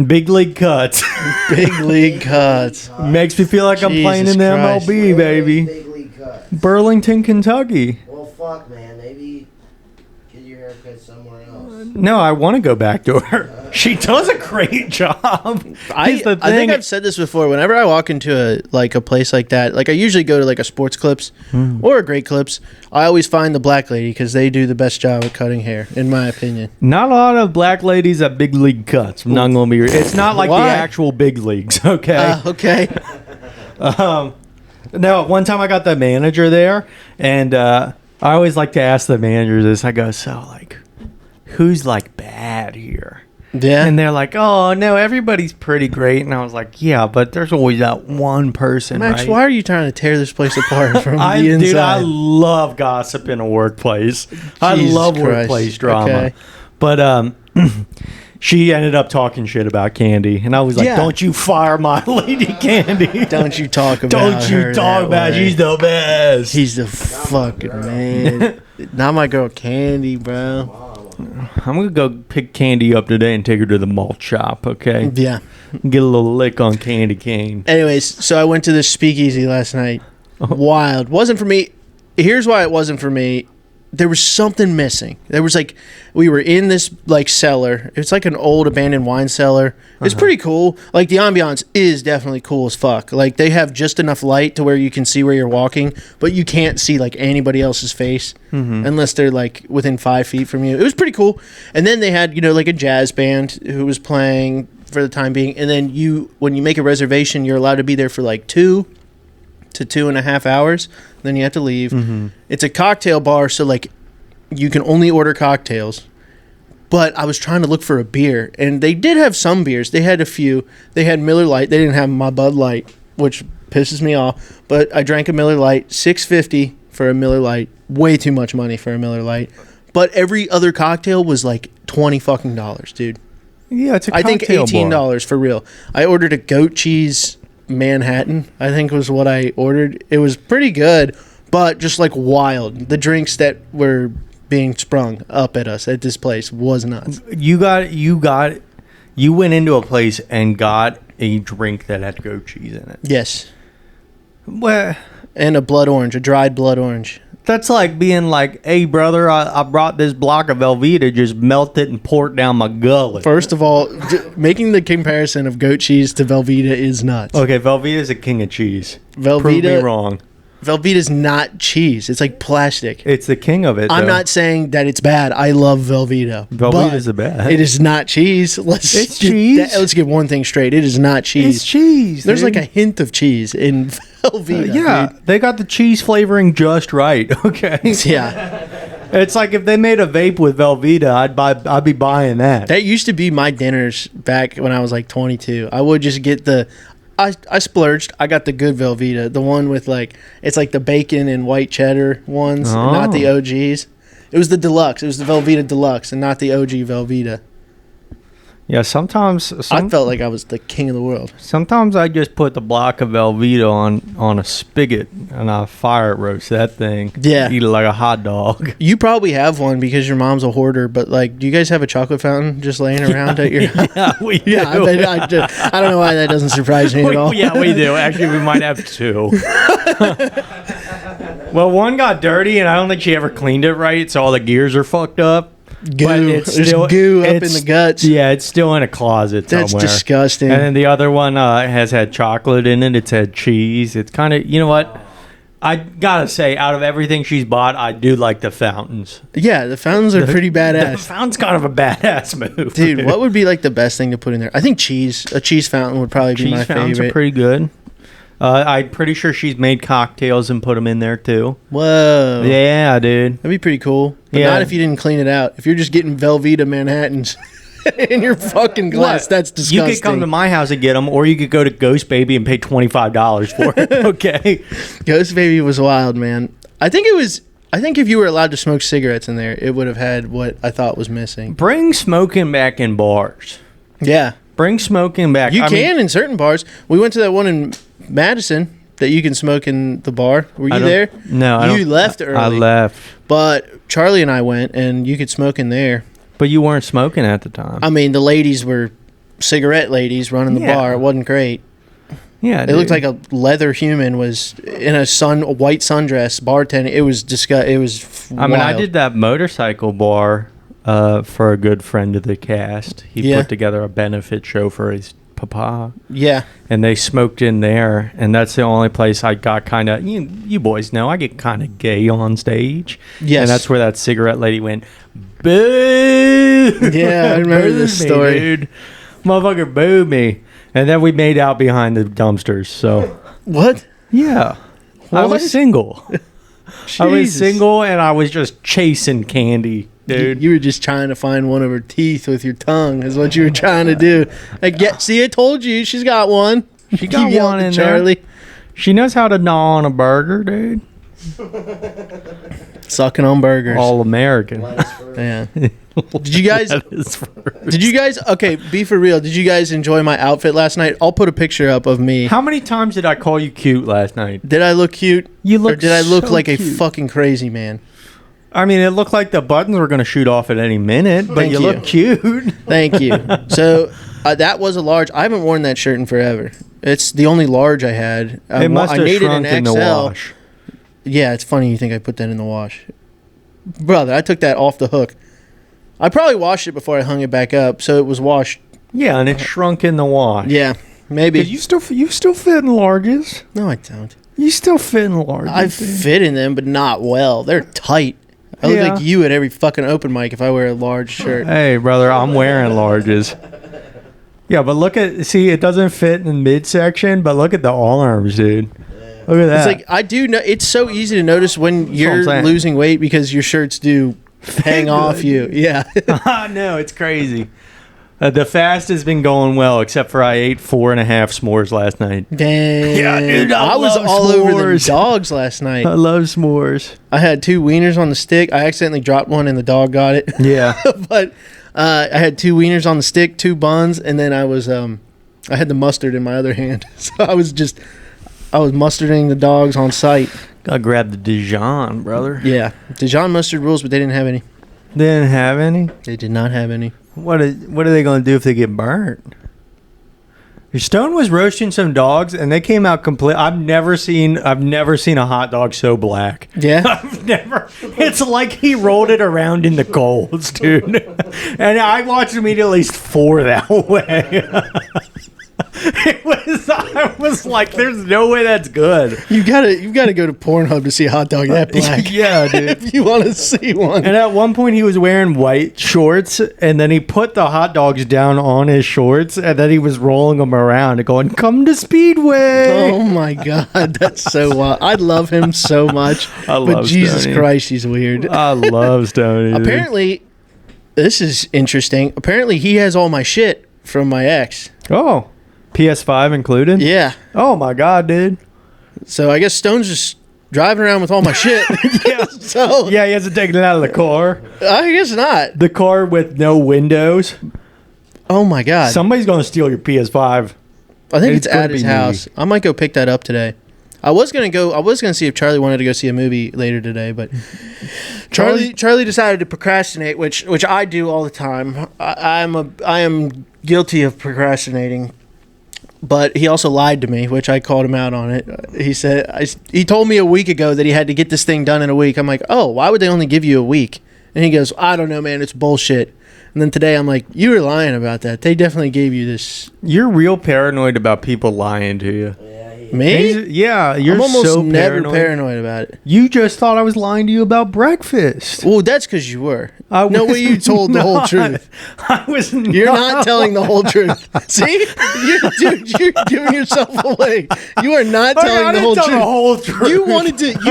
Big league cuts. big league cuts. Makes me feel like I'm playing in the Jesus MLB, baby. Big league cut. Burlington, Kentucky. Well, fuck, man. Maybe get your haircut somewhere else. No, I want to go back to her. She does a great job. I Here's the think thing. I've said this before. Whenever I walk into a place like that, like I usually go to like a Sports Clips or a Great Clips, I always find the black lady because they do the best job at cutting hair, in my opinion. Not a lot of black ladies at big league cuts. I'm not gonna be. It's not like Why? the actual big leagues. Okay. Okay. No, one time I got the manager there, and I always like to ask the manager this. I go, so like, who's like bad here? Yeah. And they're like, oh no, everybody's pretty great. And I was like, yeah, but there's always that one person. Max, right? why are you trying to tear this place apart from the inside? Dude, I love gossip in a workplace. I Jesus love Christ. workplace drama. Okay. But she ended up talking shit about Candy, and I was like, Yeah. "Don't you fire my lady, Candy? Don't you talk about Don't you her talk that about? way. She's the best." He's the fucking man. Not my girl Candy, bro. I'm gonna go pick Candy up today and take her to the malt shop. Okay, Yeah. get a little lick on Candy Cane. Anyways, so I went to this speakeasy last night. Wild. Wasn't for me. Here's why it wasn't for me. There was something missing. There was like, we were in this like cellar. It's like an old abandoned wine cellar. It's pretty cool. Like the ambiance is definitely cool as fuck. Like they have just enough light to where you can see where you're walking, but you can't see like anybody else's face unless they're like within 5 feet from you. It was pretty cool. And then they had, you know, like a jazz band who was playing for the time being. And then when you make a reservation, you're allowed to be there for like 2 to 2.5 hours. Then you have to leave. It's a cocktail bar, so like you can only order cocktails. But I was trying to look for a beer, and they did have some beers. They had a few. They had Miller Lite. They didn't have my Bud Light, which pisses me off. But I drank a Miller Lite, $6.50 for a Miller Lite. Way too much money for a Miller Lite. But every other cocktail was like $20 fucking, dude. Yeah, it's a I cocktail think $18 bar. for real. I ordered a goat cheese Manhattan, I think was what I ordered. It was pretty good, but just like wild. The drinks that were being sprung up at us at this place was nuts. You went into a place and got a drink that had goat cheese in it. Yes. Well, And a blood orange, a dried blood orange. that's like being like, hey, brother, I brought this block of Velveeta, just melt it and pour it down my gullet. First of all, making the comparison of goat cheese to Velveeta is nuts. Okay, Velveeta's a king of cheese. Prove me Velveeta, wrong. Velveeta's not cheese. It's like plastic. It's the king of it. I'm though. not saying that it's bad. I love Velveeta. Velveeta's but the best. It is not cheese. It's cheese. Let's get one thing straight. It is not cheese. It's cheese. There's dude. like a hint of chease in Velveeta. yeah, dude. they got the cheese flavoring just right. Okay. Yeah. It's like if they made a vape with Velveeta, I'd be buying that. That used to be my dinners back when I was like 22. I would just get I splurged. I got the good Velveeta, the one with like, it's like the bacon and white cheddar ones, not the OGs. It was the deluxe. It was the Velveeta deluxe and not the OG Velveeta. Yeah, sometimes I felt like I was the king of the world. sometimes I just put the block of Velveeta on a spigot and I fire roast that thing. Yeah. Eat it like a hot dog. You probably have one because your mom's a hoarder, but like, do you guys have a chocolate fountain just laying around at your Yeah, we do. Yeah, I don't know why that doesn't surprise me at all. Yeah, we do. Actually, we might have two. Well, one got dirty, and I don't think she ever cleaned it right, so all the gears are fucked up. Goo. But it's There's still, goo up in it's- the guts. Yeah, it's still in a closet That's somewhere. disgusting. And then the other one has had chocolate in it. It's had cheese. It's kind of, you know what? I gotta say, out of everything she's bought, I do like the fountains. Yeah, the fountains are pretty The badass. fountain's kind of a badass move. Dude, what would be like the best thing to put in there? I think cheese. A cheese fountain would probably be Cheese my fountains favorite. are pretty good. I'm pretty sure she's made cocktails and put them in there too. Whoa. Yeah, dude. That'd be pretty cool. But Yeah. not if you didn't clean it out. If you're just getting Velveeta Manhattans in your fucking glass, What? that's disgusting. You could come to my house and get them, or you could go to Ghost Baby and pay $25 for it. Okay. Ghost Baby was wild, man. I think if you were allowed to smoke cigarettes in there, it would have had what I thought was missing. Bring smoking back in bars. Yeah. Bring smoking back. You I mean, can in certain bars. We went to that one in Madison that you can smoke in the bar. Were I you don't- there? No, I You don't- left early. I left, But Charlie and I went, and you could smoke in there. but you weren't smoking at the time. I mean, the ladies were cigarette ladies running the Yeah. bar. It wasn't great. Yeah, It looked like a leather human was in a white sundress bartending. It was It was. I mean, I wild. did that motorcycle bar for a good friend of the cast. He Yeah. put together a benefit show for his papa, Yeah, and they smoked in there. And that's the only place I got kind of. You boys know I get kind of gay on stage. yes, And that's where that cigarette lady went, boo! Yeah, I remember this Booed me, story. dude. Motherfucker booed me. And then we made out behind the dumpsters. So, what? yeah. I What? was single. I was Jesus. single and I was just chasing candy, dude. You were just trying to find one of her teeth with your tongue. Is what you were trying to do. See, I told you, she's got one. She got You yelled one at in Charlie. there. She knows how to gnaw on a burger, dude. Sucking on burgers. All American. Lettuce first. Yeah. Did you guys? That is first. Did you guys? Okay, be for real. Did you guys enjoy my outfit last night? I'll put a picture up of me. How many times did I call you cute last night? Did I look cute? You Or look did I look so like a cute. fucking crazy man? I mean, it looked like the buttons were going to shoot off at any minute, but Thank you you. look cute. Thank you. So that was a large. I haven't worn that shirt in forever. It's the only large I had. It must I have needed shrunk in the wash. Yeah, it's funny you think I put that in the wash. Brother, I took that off the hook. I probably washed it before I hung it back up, so it was washed. Yeah, and it shrunk in the wash. Yeah, maybe. You still fit in larges. No, I don't. You still fit in larges. I dude. fit in them, but not well. They're tight. I look Yeah. like you at every fucking open mic if I wear a large shirt. Hey, brother, I'm wearing larges. Yeah, but see, it doesn't fit in midsection, but look at the arms, dude. Look at that. It's like I do know. It's so easy to notice when what I'm you're saying. losing weight because your shirts do hang off you. Yeah. No, it's crazy. The fast has been going well, except for I ate 4.5 s'mores last night. Dang. Yeah, dude, I was love all over the s'mores. dogs last night. I love s'mores. I had 2 wieners on the stick. I accidentally dropped one and the dog got it. Yeah. But I had 2 wieners on the stick, 2 buns, and then I had the mustard in my other hand. So I was mustarding the dogs on site. Gotta grab the Dijon, brother. Yeah. Dijon mustard rules, but they didn't have any. They didn't have any. They did not have any. What are they gonna do if they get burnt? Stone was roasting some dogs, and they came out complete. I've never seen a hot dog so black. Yeah. I've never. It's like he rolled it around in the coals, dude. And I watched him eat at least 4 that way. I was like, "There's no way that's good." You've got to go to Pornhub to see a hot dog that black. Yeah, dude. If you want to see one. And at one point, he was wearing white shorts, and then he put the hot dogs down on his shorts, and then he was rolling them around and going, "Come to Speedway." Oh my god, that's so wild. I love him so much. I but love Jesus Stoney. Christ, he's weird. I love Stoney. dude. Apparently, this is interesting. Apparently, he has all my shit from my ex. Oh, PS5 included? Yeah. Oh my god, dude. So I guess Stone's just driving around with all my shit. Yeah. So Yeah, he hasn't taken it out of the car. I guess not. The car with no windows. Oh my god! Somebody's gonna steal your PS5. I think it's gonna at his be house. I might go pick that up today. I was gonna see if Charlie wanted to go see a movie later today, but Charlie decided to procrastinate, which I do all the time. I am guilty of procrastinating, but he also lied to me, which I called him out on it. He told me a week ago that he had to get this thing done in a week. I'm like, oh, why would they only give you a week? And he goes, I don't know, man, it's bullshit. And then today I'm like, you were lying about that. They definitely gave you this. You're real paranoid about people lying to you. Me? Yeah, you're I'm almost so never paranoid about it. You just thought I was lying to you about breakfast. Well, that's because you were. No way you told the whole truth. I was not. You're not telling the whole truth. See? You're giving yourself away. You are not telling the whole truth. You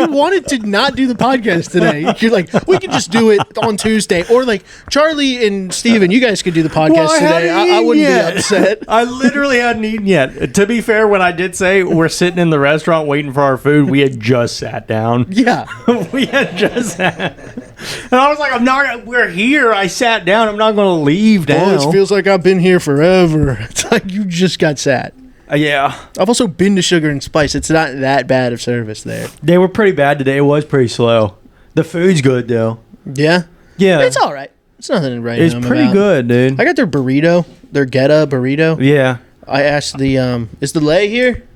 wanted to not do the podcast today. You're like, we could just do it on Tuesday. Or like, Charlie and Steven, you guys could do the podcast today. I wouldn't be upset. I literally hadn't eaten yet. To be fair, when I did say we're sitting in the restaurant waiting for our food, we had just sat down. Yeah. We had just sat. And I was like, we're here. I sat down. I'm not going to leave now. Oh, it feels like I've been here forever. It's like you just got sat. Yeah. I've also been to Sugar and Spice. It's not that bad of service there. They were pretty bad today. It was pretty slow. The food's good, though. Yeah? Yeah. It's all right. It's nothing to write It's home pretty about. good, dude. I got their burrito. Their Geta burrito. Yeah. I asked is the lay here?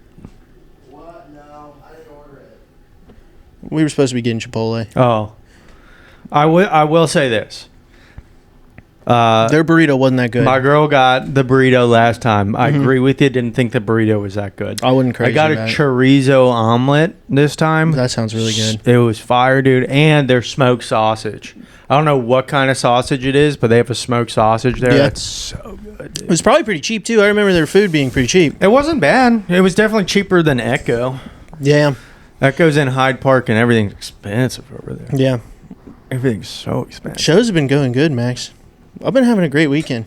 What? No, I didn't order it. We were supposed to be getting Chipotle. Oh. I will say this. Their burrito wasn't that good. My girl got the burrito last time. I agree with you. Didn't think the burrito was that good. I wasn't crazy I got a about it. chorizo omelet this time. That sounds really good. It was fire, dude. And their smoked sausage. I don't know what kind of sausage it is, but they have a smoked sausage there. Yeah. That's so good, dude. It was probably pretty cheap, too. I remember their food being pretty cheap. It wasn't bad. It was definitely cheaper than Echo. Yeah. Echo's in Hyde Park, and everything's expensive over there. Yeah. Everything's so expensive. Shows have been going good, Max. I've been having a great weekend.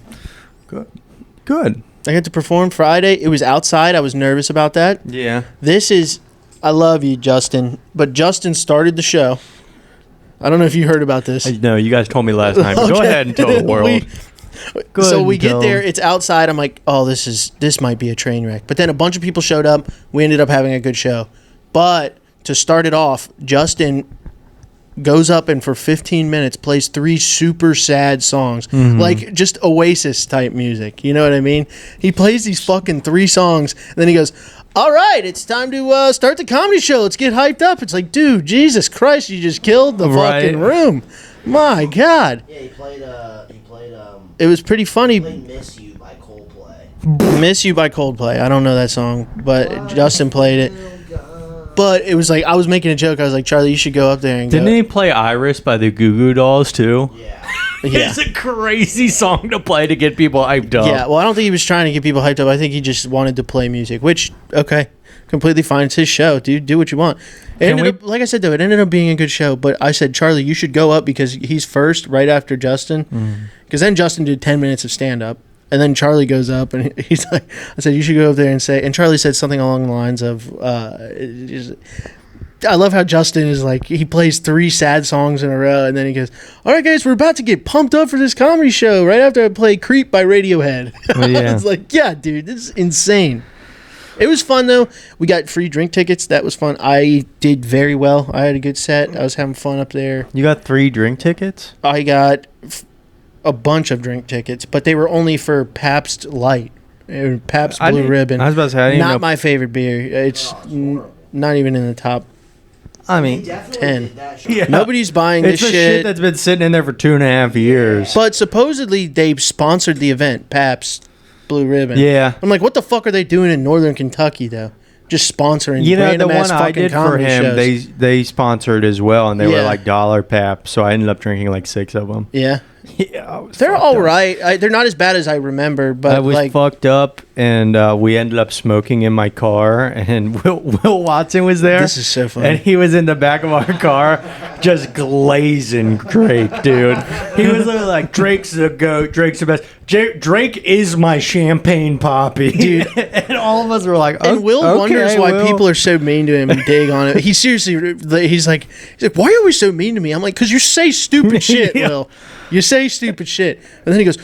Good. I got to perform Friday. It was outside. I was nervous about that. Yeah. I love you, Justin. But Justin started the show. I don't know if you heard about this. No, you guys told me last time. But Go ahead and tell the world. So we get there. It's outside. I'm like, oh, this might be a train wreck. But then a bunch of people showed up. We ended up having a good show. But to start it off, Justin goes up and for 15 minutes plays 3 super sad songs. Like just Oasis type music. You know what I mean? He plays these fucking 3 songs. And then he goes, all right, it's time to start the comedy show. Let's get hyped up. It's like, dude, Jesus Christ, you just killed the fucking room. My God. Yeah, he played. It was pretty funny. He played "Miss You" by Coldplay. Miss You by Coldplay. I don't know that song, but Justin played it. But it was like, I was making a joke. I was like, Charlie, you should go up there and Didn't he play Iris by the Goo Goo Dolls, too? Yeah. Yeah. It's a crazy song to play to get people hyped up. Yeah, well, I don't think he was trying to get people hyped up. I think he just wanted to play music, which, okay, completely fine. It's his show, dude. Do what you want. Like I said, though, it ended up being a good show. But I said, Charlie, you should go up because he's first right after Justin. Because then Justin did 10 minutes of stand-up. And then Charlie goes up and he's like, I said, you should go up there and say, and Charlie said something along the lines of, I love how Justin is like, he plays 3 sad songs in a row, and then he goes, all right, guys, we're about to get pumped up for this comedy show right after I play Creep by Radiohead. Yeah. It's like, yeah, dude, this is insane. It was fun, though. We got free drink tickets. That was fun. I did very well. I had a good set. I was having fun up there. You got 3 drink tickets? I got a bunch of drink tickets, but they were only for Pabst Light. Pabst Blue Ribbon. I was about to say, I didn't Not know. my favorite beer. It's not even in the top. I He mean, definitely 10. did that show. yeah. Nobody's buying It's this the shit that's been sitting in there for 2.5 years. But supposedly they sponsored the event, Pabst Blue Ribbon. Yeah. I'm like, what the fuck are they doing in Northern Kentucky though? Just sponsoring. You know, the random one ass I fucking did for comedy him, shows. they sponsored as well, and they were Yeah. like dollar pap. So I ended up drinking like 6 of them. Yeah, Yeah, I was they're fucked all up. right. They're not as bad as I remember, but I was like, fucked up, and we ended up smoking in my car. And Will Watson was there. This is so funny. And he was in the back of our car, just glazing Drake, dude. He was literally like, "Drake's the goat. Drake's the best. Drake is my champagne poppy, Dude." And all of us were like, and Will okay, wonders why Will. people are so mean to him and dig on it. He seriously, he's like, why are we so mean to me? I'm like, because you say stupid shit, Yeah. Will. You say stupid shit. And then he goes,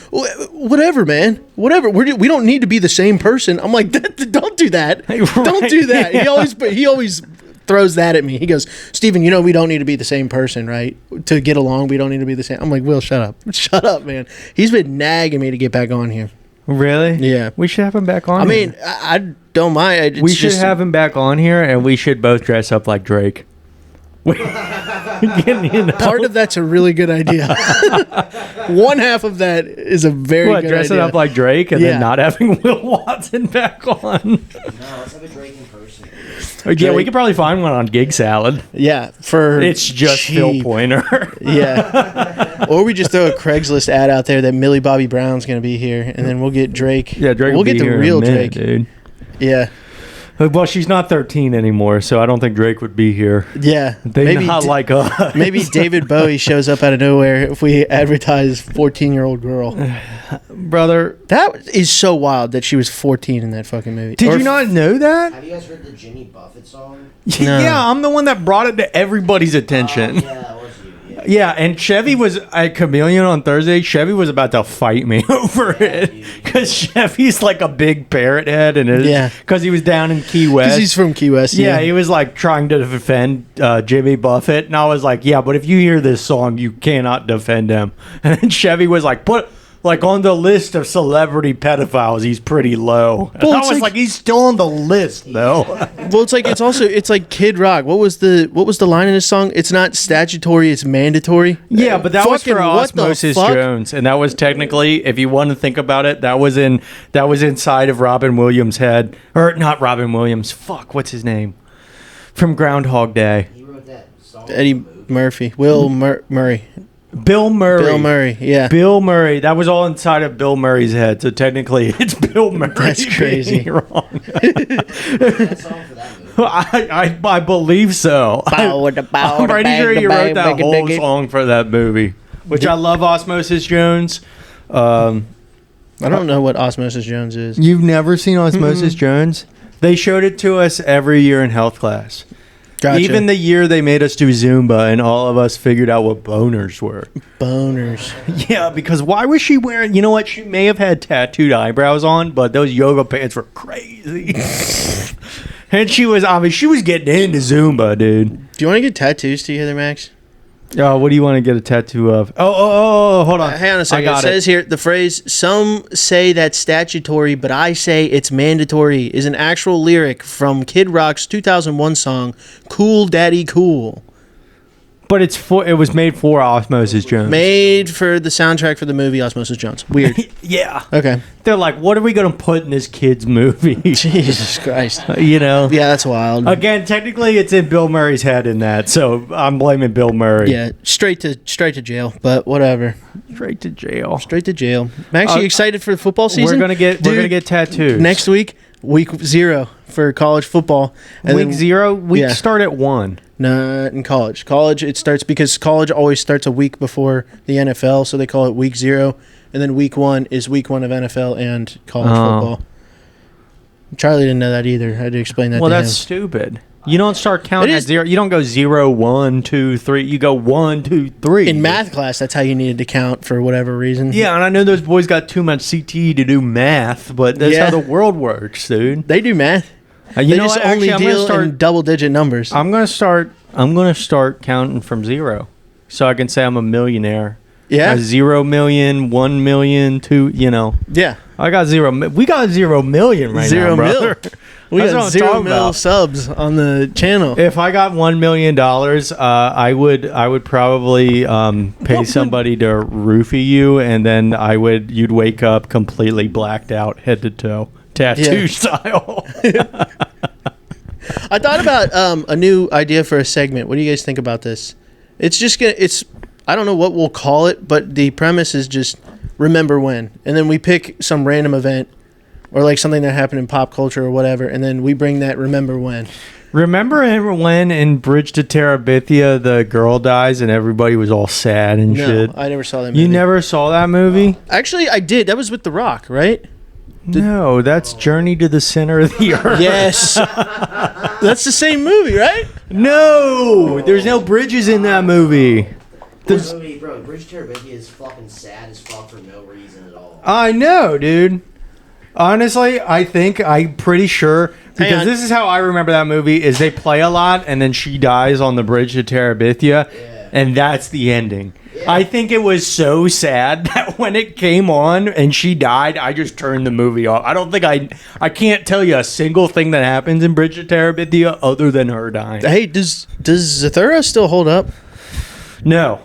whatever, man. Whatever. We don't need to be the same person. I'm like, don't do that. Right. Don't do that. Yeah. He always throws that at me. He goes, Steven, we don't need to be the same person, right? To get along, we don't need to be the same. I'm like, Will, shut up. Shut up, man. He's been nagging me to get back on here. Really? Yeah. We should have him back on. I mean, I don't mind. We should have him back on here, and we should both dress up like Drake. Part of that's a really good idea. One half of that is a very good dress idea. it up like Drake and then not having Will Watson back on. No, let's have a Drake in person. Yeah, we could probably find one on Gig Salad. Yeah, It's just cheap. Phil Pointer. Yeah. Or we just throw a Craigslist ad out there that Millie Bobby Brown's going to be here, and then we'll get Drake. Yeah, Drake. We'll get the real Drake, dude. Yeah. Well, she's not 13 anymore, so I don't think Drake would be here. Yeah. They not like us. Maybe David Bowie shows up out of nowhere if we advertise 14-year-old girl. Brother. That is so wild that she was 14 in that fucking movie. Did you not know that? Have you guys heard the Jimmy Buffett song? No. Yeah, I'm the one that brought it to everybody's attention. Yeah, that was you. Yeah. Yeah, and Chevy was at Chameleon on Thursday. Chevy was about to fight me over it because Chevy's like a big parrot head, and because he was down in Key West. Because he's from Key West. Yeah, he was like trying to defend Jimmy Buffett, and I was like, yeah, but if you hear this song, you cannot defend him. And then Chevy was like, on the list of celebrity pedophiles, he's pretty low. And I was like, he's still on the list though. Well, it's like Kid Rock. What was the line in this song? It's not statutory, it's mandatory. Yeah, but that was for Fucking what the Osmosis fuck? Jones, and that was technically, if you want to think about it, that was inside of Robin Williams' head, or not Robin Williams. Fuck, what's his name? From Groundhog Day. He wrote that song. Eddie Murphy. Will Murray. Bill Murray. Bill Murray, yeah. Bill Murray. That was all inside of Bill Murray's head. So technically, it's Bill Murray. That's crazy. Being wrong. That song for that movie. I believe so. I'm pretty sure he wrote that whole song for that movie, which I love. Osmosis Jones. I don't know what Osmosis Jones is. You've never seen Osmosis Jones? They showed it to us every year in health class. Gotcha. Even the year they made us do Zumba, and all of us figured out what boners were. Boners. Yeah, because why was she wearing... You know what? She may have had tattooed eyebrows on, but those yoga pants were crazy. And she was getting into Zumba, dude. Do you want to get tattoos together, Max? What do you want to get a tattoo of? Oh, hold on. Hang on a second. It says here, the phrase, some say that's statutory, but I say it's mandatory, is an actual lyric from Kid Rock's 2001 song, Cool Daddy Cool. But it was made for Osmosis Jones. Made for the soundtrack for the movie Osmosis Jones. Weird. Yeah. Okay. They're like, what are we going to put in this kid's movie? Jesus Christ. You know? Yeah, that's wild. Again, technically, it's in Bill Murray's head in that, so I'm blaming Bill Murray. Yeah, straight to jail, but whatever. Straight to jail. Straight to jail. Max, you excited for the football season? We're gonna get tattoos next week. Week 0 for college football. And week 0? We start at 1. Not in college. College, it starts because college always starts a week before the NFL, so they call it week 0. And then week 1 is week 1 of NFL and college football. Charlie didn't know that either. I had to explain that to him. Well, that's stupid. You don't start counting at 0. You don't go 0, 1, 2, 3. You go 1, 2, 3. In math class, that's how you needed to count for whatever reason. Yeah, and I know those boys got too much CTE to do math, but that's how the world works, dude. They do math. You they know just what? only Actually, deal in double-digit numbers. I'm gonna start counting from 0, so I can say I'm a millionaire. Yeah. 0 million, 1 million, 2. You know. Yeah. I got 0. We got 0 million right now, brother. We That's got what I'm 0 talking mil about. subs on the channel. If I got $1 million, I would probably pay somebody to roofie you, and then you'd wake up completely blacked out, head to toe, tattoo style. I thought about a new idea for a segment. What do you guys think about this? I don't know what we'll call it, but the premise is just remember when, and then we pick some random event or like something that happened in pop culture or whatever, and then we bring that remember when. Remember when in Bridge to Terabithia the girl dies and everybody was all sad and shit? I never saw that movie. You never saw that movie? Actually, I did. That was with The Rock, right? No, that's Journey to the Center of the Earth. Yes. That's the same movie, right? No, there's no bridges in that movie. This movie, bro, Bridge to Terabithia is fucking sad as fuck for no reason at all. I know, dude. Honestly, I'm pretty sure, because this is how I remember that movie, is they play a lot and then she dies on the bridge to Terabithia, and that's the ending. Yeah. I think it was so sad that when it came on and she died, I just turned the movie off. I don't think I can't tell you a single thing that happens in Bridge to Terabithia other than her dying. Hey, does Zathura still hold up? No.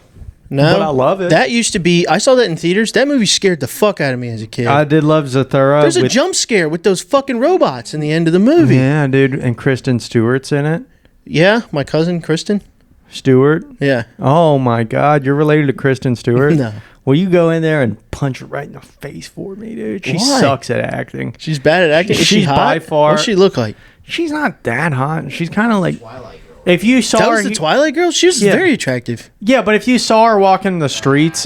No, but I love it. That used to be. I saw that in theaters. That movie scared the fuck out of me as a kid. I did love Zathura. There's a jump scare with those fucking robots in the end of the movie. Yeah, dude. And Kristen Stewart's in it. Yeah, my cousin Kristen Stewart. Yeah. Oh my God, you're related to Kristen Stewart? No. Will you go in there and punch her right in the face for me, dude? She sucks at acting. She's bad at acting. Is she hot? By far. What's she look like? She's not that hot. She's kind of like. Twilight Girl. If you saw that her, was the Twilight Girl. She was very attractive. Yeah, but if you saw her walking the streets,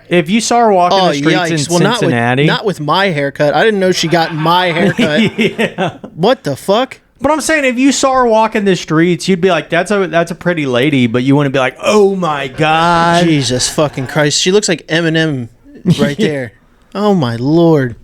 if you saw her walking the streets in Cincinnati, not with my haircut. I didn't know she got my haircut. Yeah. What the fuck? But I'm saying, if you saw her walking the streets, you'd be like, "That's a pretty lady," but you wouldn't be like, "Oh my God, Jesus fucking Christ!" She looks like Eminem right there. Oh my Lord.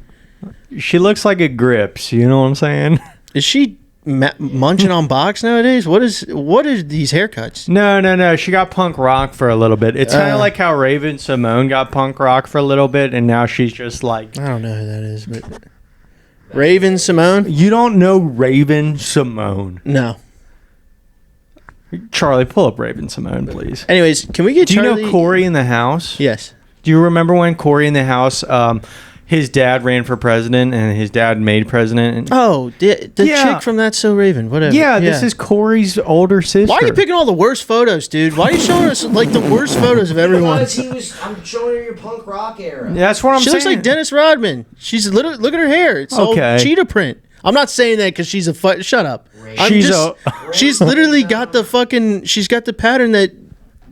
She looks like a Grips. You know what I'm saying? Is she munching on box nowadays? What is these haircuts? No. She got punk rock for a little bit. It's kind of like how Raven Simone got punk rock for a little bit, and now she's just like, I don't know who that is, but Raven Simone. You don't know Raven Simone? No. Charlie, pull up Raven Simone, please. Anyways, can we get? Do you know Corey in the House? Yes. Do you remember when Corey in the House? His dad ran for president, and his dad made president. And the chick from That's So Raven, whatever. Yeah, this is Corey's older sister. Why are you picking all the worst photos, dude? Why are you showing us like the worst photos of everyone? Because I'm showing her your punk rock era. That's what I'm saying. She looks like Dennis Rodman. She's literally, look at her hair. It's all cheetah print. I'm not saying that because she's a shut up. She's literally got the fucking. She's got the pattern that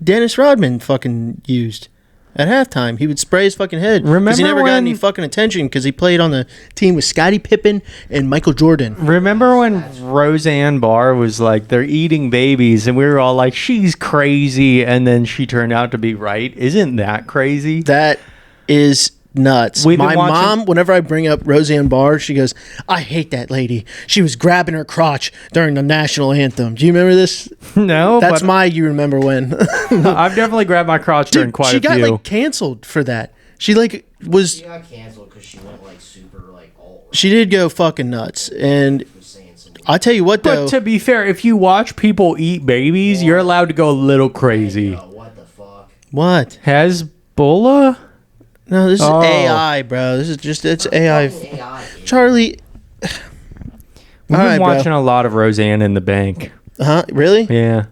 Dennis Rodman fucking used. At halftime, he would spray his fucking head because he never got any fucking attention because he played on the team with Scottie Pippen and Michael Jordan. Remember when Roseanne Barr was like, they're eating babies, and we were all like, she's crazy, and then she turned out to be right? Isn't that crazy? That is nuts. My mom, whenever I bring up Roseanne Barr, she goes, I hate that lady. She was grabbing her crotch during the national anthem. Do you remember this? No. That's you remember when. I've definitely grabbed my crotch during quite a few. She got like canceled for that. She like was. She got canceled because she went like super like alt. She did go fucking nuts. And I'll tell you what though. But to be fair, if you watch people eat babies, you're allowed to go a little crazy. What the fuck? What? Hezbollah? No, this is AI, bro. This is just, it's AI. Charlie. We've been watching a lot of Roseanne in the Bank. Huh? Really? Yeah.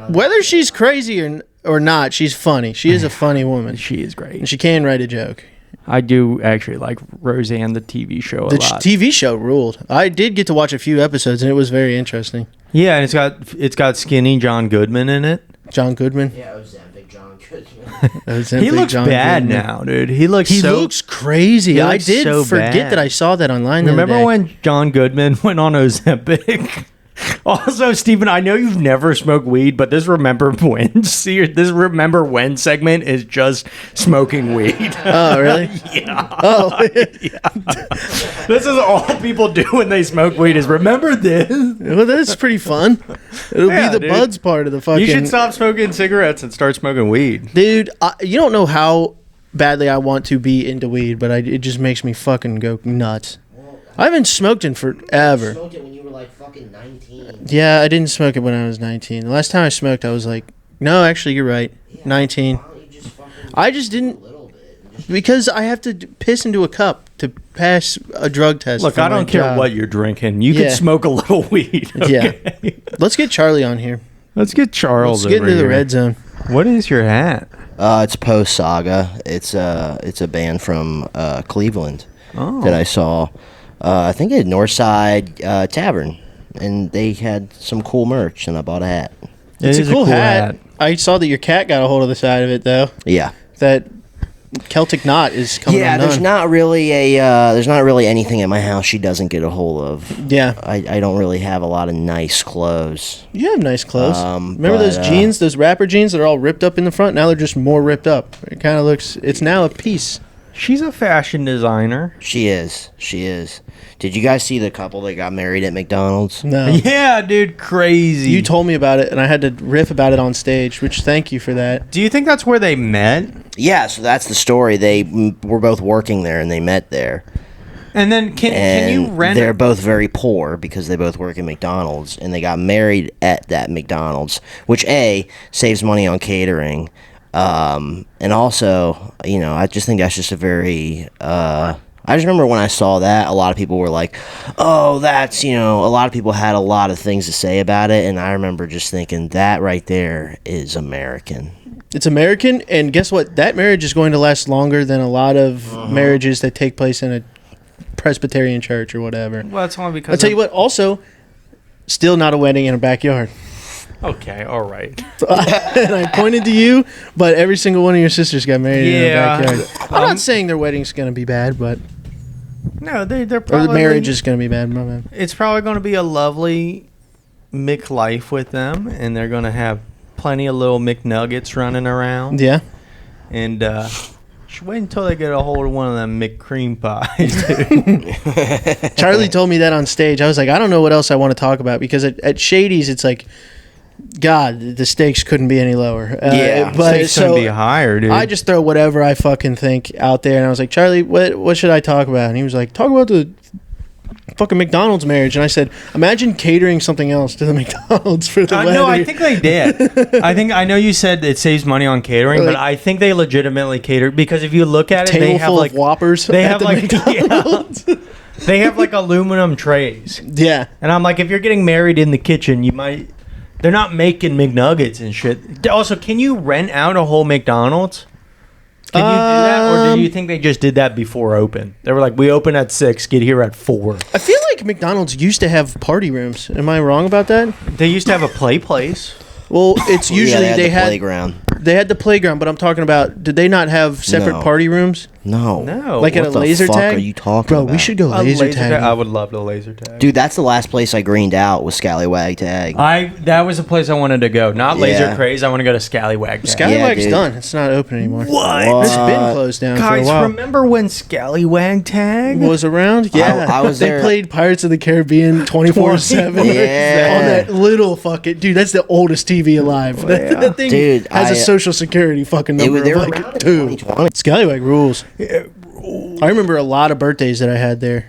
Whether she's crazy or not, she's funny. She is a funny woman. She is great. And she can write a joke. I do actually like Roseanne, the TV show, a lot. The TV show ruled. I did get to watch a few episodes, and it was very interesting. Yeah, and it's got skinny John Goodman in it. John Goodman? Yeah, Ozempic John Goodman. He looks bad now, dude. He looks crazy. I did forget that I saw that online. Remember when John Goodman went on Ozempic? Also, Stephen, I know you've never smoked weed, but this Remember When segment is just smoking weed. Oh, really? Yeah. Oh. Yeah. This is all people do when they smoke weed is remember this. Well, that's pretty fun. It'll be the buds part of the fucking... You should stop smoking cigarettes and start smoking weed. Dude, you don't know how badly I want to be into weed, but it just makes me fucking go nuts. I haven't smoked in forever. You smoked it when you were like fucking 19. Yeah, I didn't smoke it when I was 19. The last time I smoked, I was like, no, actually, you're right. Yeah, 19. I just didn't, because I have to piss into a cup to pass a drug test. Look, I don't care what you're drinking. You can smoke a little weed. Okay? Yeah. Let's get Charlie on here. Let's get Charles Let's get into the red zone. What is your hat? It's Post Saga. It's a band from Cleveland that I saw. I think at Northside Tavern, and they had some cool merch, and I bought a hat. It's a cool hat. I saw that your cat got a hold of the side of it, though. Yeah. That Celtic knot is coming. Yeah, undone. there's not really anything at my house she doesn't get a hold of. Yeah, I don't really have a lot of nice clothes. you have nice clothes. Remember but, those jeans, those rapper jeans that are all ripped up in the front? Now they're just more ripped up. It kind of looks. It's now a piece. She's a fashion designer. She is. Did you guys see the couple that got married at McDonald's? No. Yeah, dude, crazy. You told me about it, and I had to riff about it on stage, which thank you for that. Do you think that's where they met? Yeah, so that's the story. They were both working there, and they met there. And then can you rent? They're both very poor because they both work at McDonald's, and they got married at that McDonald's, which saves money on catering, and also, I just think that's just a very. I just remember when I saw that, a lot of people were like, "Oh, that's a lot of people had a lot of things to say about it," and I remember just thinking that right there is American. It's American, and guess what? That marriage is going to last longer than a lot of marriages that take place in a Presbyterian church or whatever. Well, that's only because I'll tell you what. Also, still not a wedding in a backyard. Okay, all right. And I pointed to you, but every single one of your sisters got married in a backyard. I'm not saying their wedding's going to be bad, but No, they're or probably the marriage is going to be bad. My bad. It's probably going to be a lovely McLife with them, and they're going to have plenty of little McNuggets running around. Yeah. And should wait until they get a hold of one of them McCream pies. Dude. Charlie told me that on stage. I was like, I don't know what else I want to talk about because at Shady's, it's like, God, the stakes couldn't be any lower. But Stakes couldn't be higher, dude. I just throw whatever I fucking think out there, and I was like, Charlie, what should I talk about? And he was like, talk about the fucking McDonald's marriage. And I said, imagine catering something else to the McDonald's for the wedding. No, I think they did. I know you said it saves money on catering, but I think they legitimately cater because if you look at it, Table they have full like of Whoppers. They at have the like McDonald's. they have like aluminum trays. Yeah. And I'm like, if you're getting married in the kitchen, you might. They're not making McNuggets and shit. Also, can you rent out a whole McDonald's? Can you do that, or do you think they just did that before open? They were like, we open at 6, get here at 4. I feel like McDonald's used to have party rooms. Am I wrong about that? They used to have a play place. Well, it's usually they had the playground. They had the playground, but I'm talking about, did they not have separate No. party rooms? No. Like at a What the laser fuck tag? are you talking Bro, about? we should go laser tag. I would love the laser tag. Dude, that's the last place I greened out was Scallywag Tag. That was the place I wanted to go. Not Laser Yeah. Craze. I want to go to Scallywag Tag. Scallywag's dude. done. It's not open anymore. What? It's been closed down for a Guys, while. remember when Scallywag Tag Was around? Yeah. I was They there. played Pirates of the Caribbean 24/7 Yeah. on that little fucking... Dude, that's the oldest TV alive. That thing Dude, has a social security fucking number they of were like around in 2. 2020. Scallywag rules. I remember a lot of birthdays that I had there.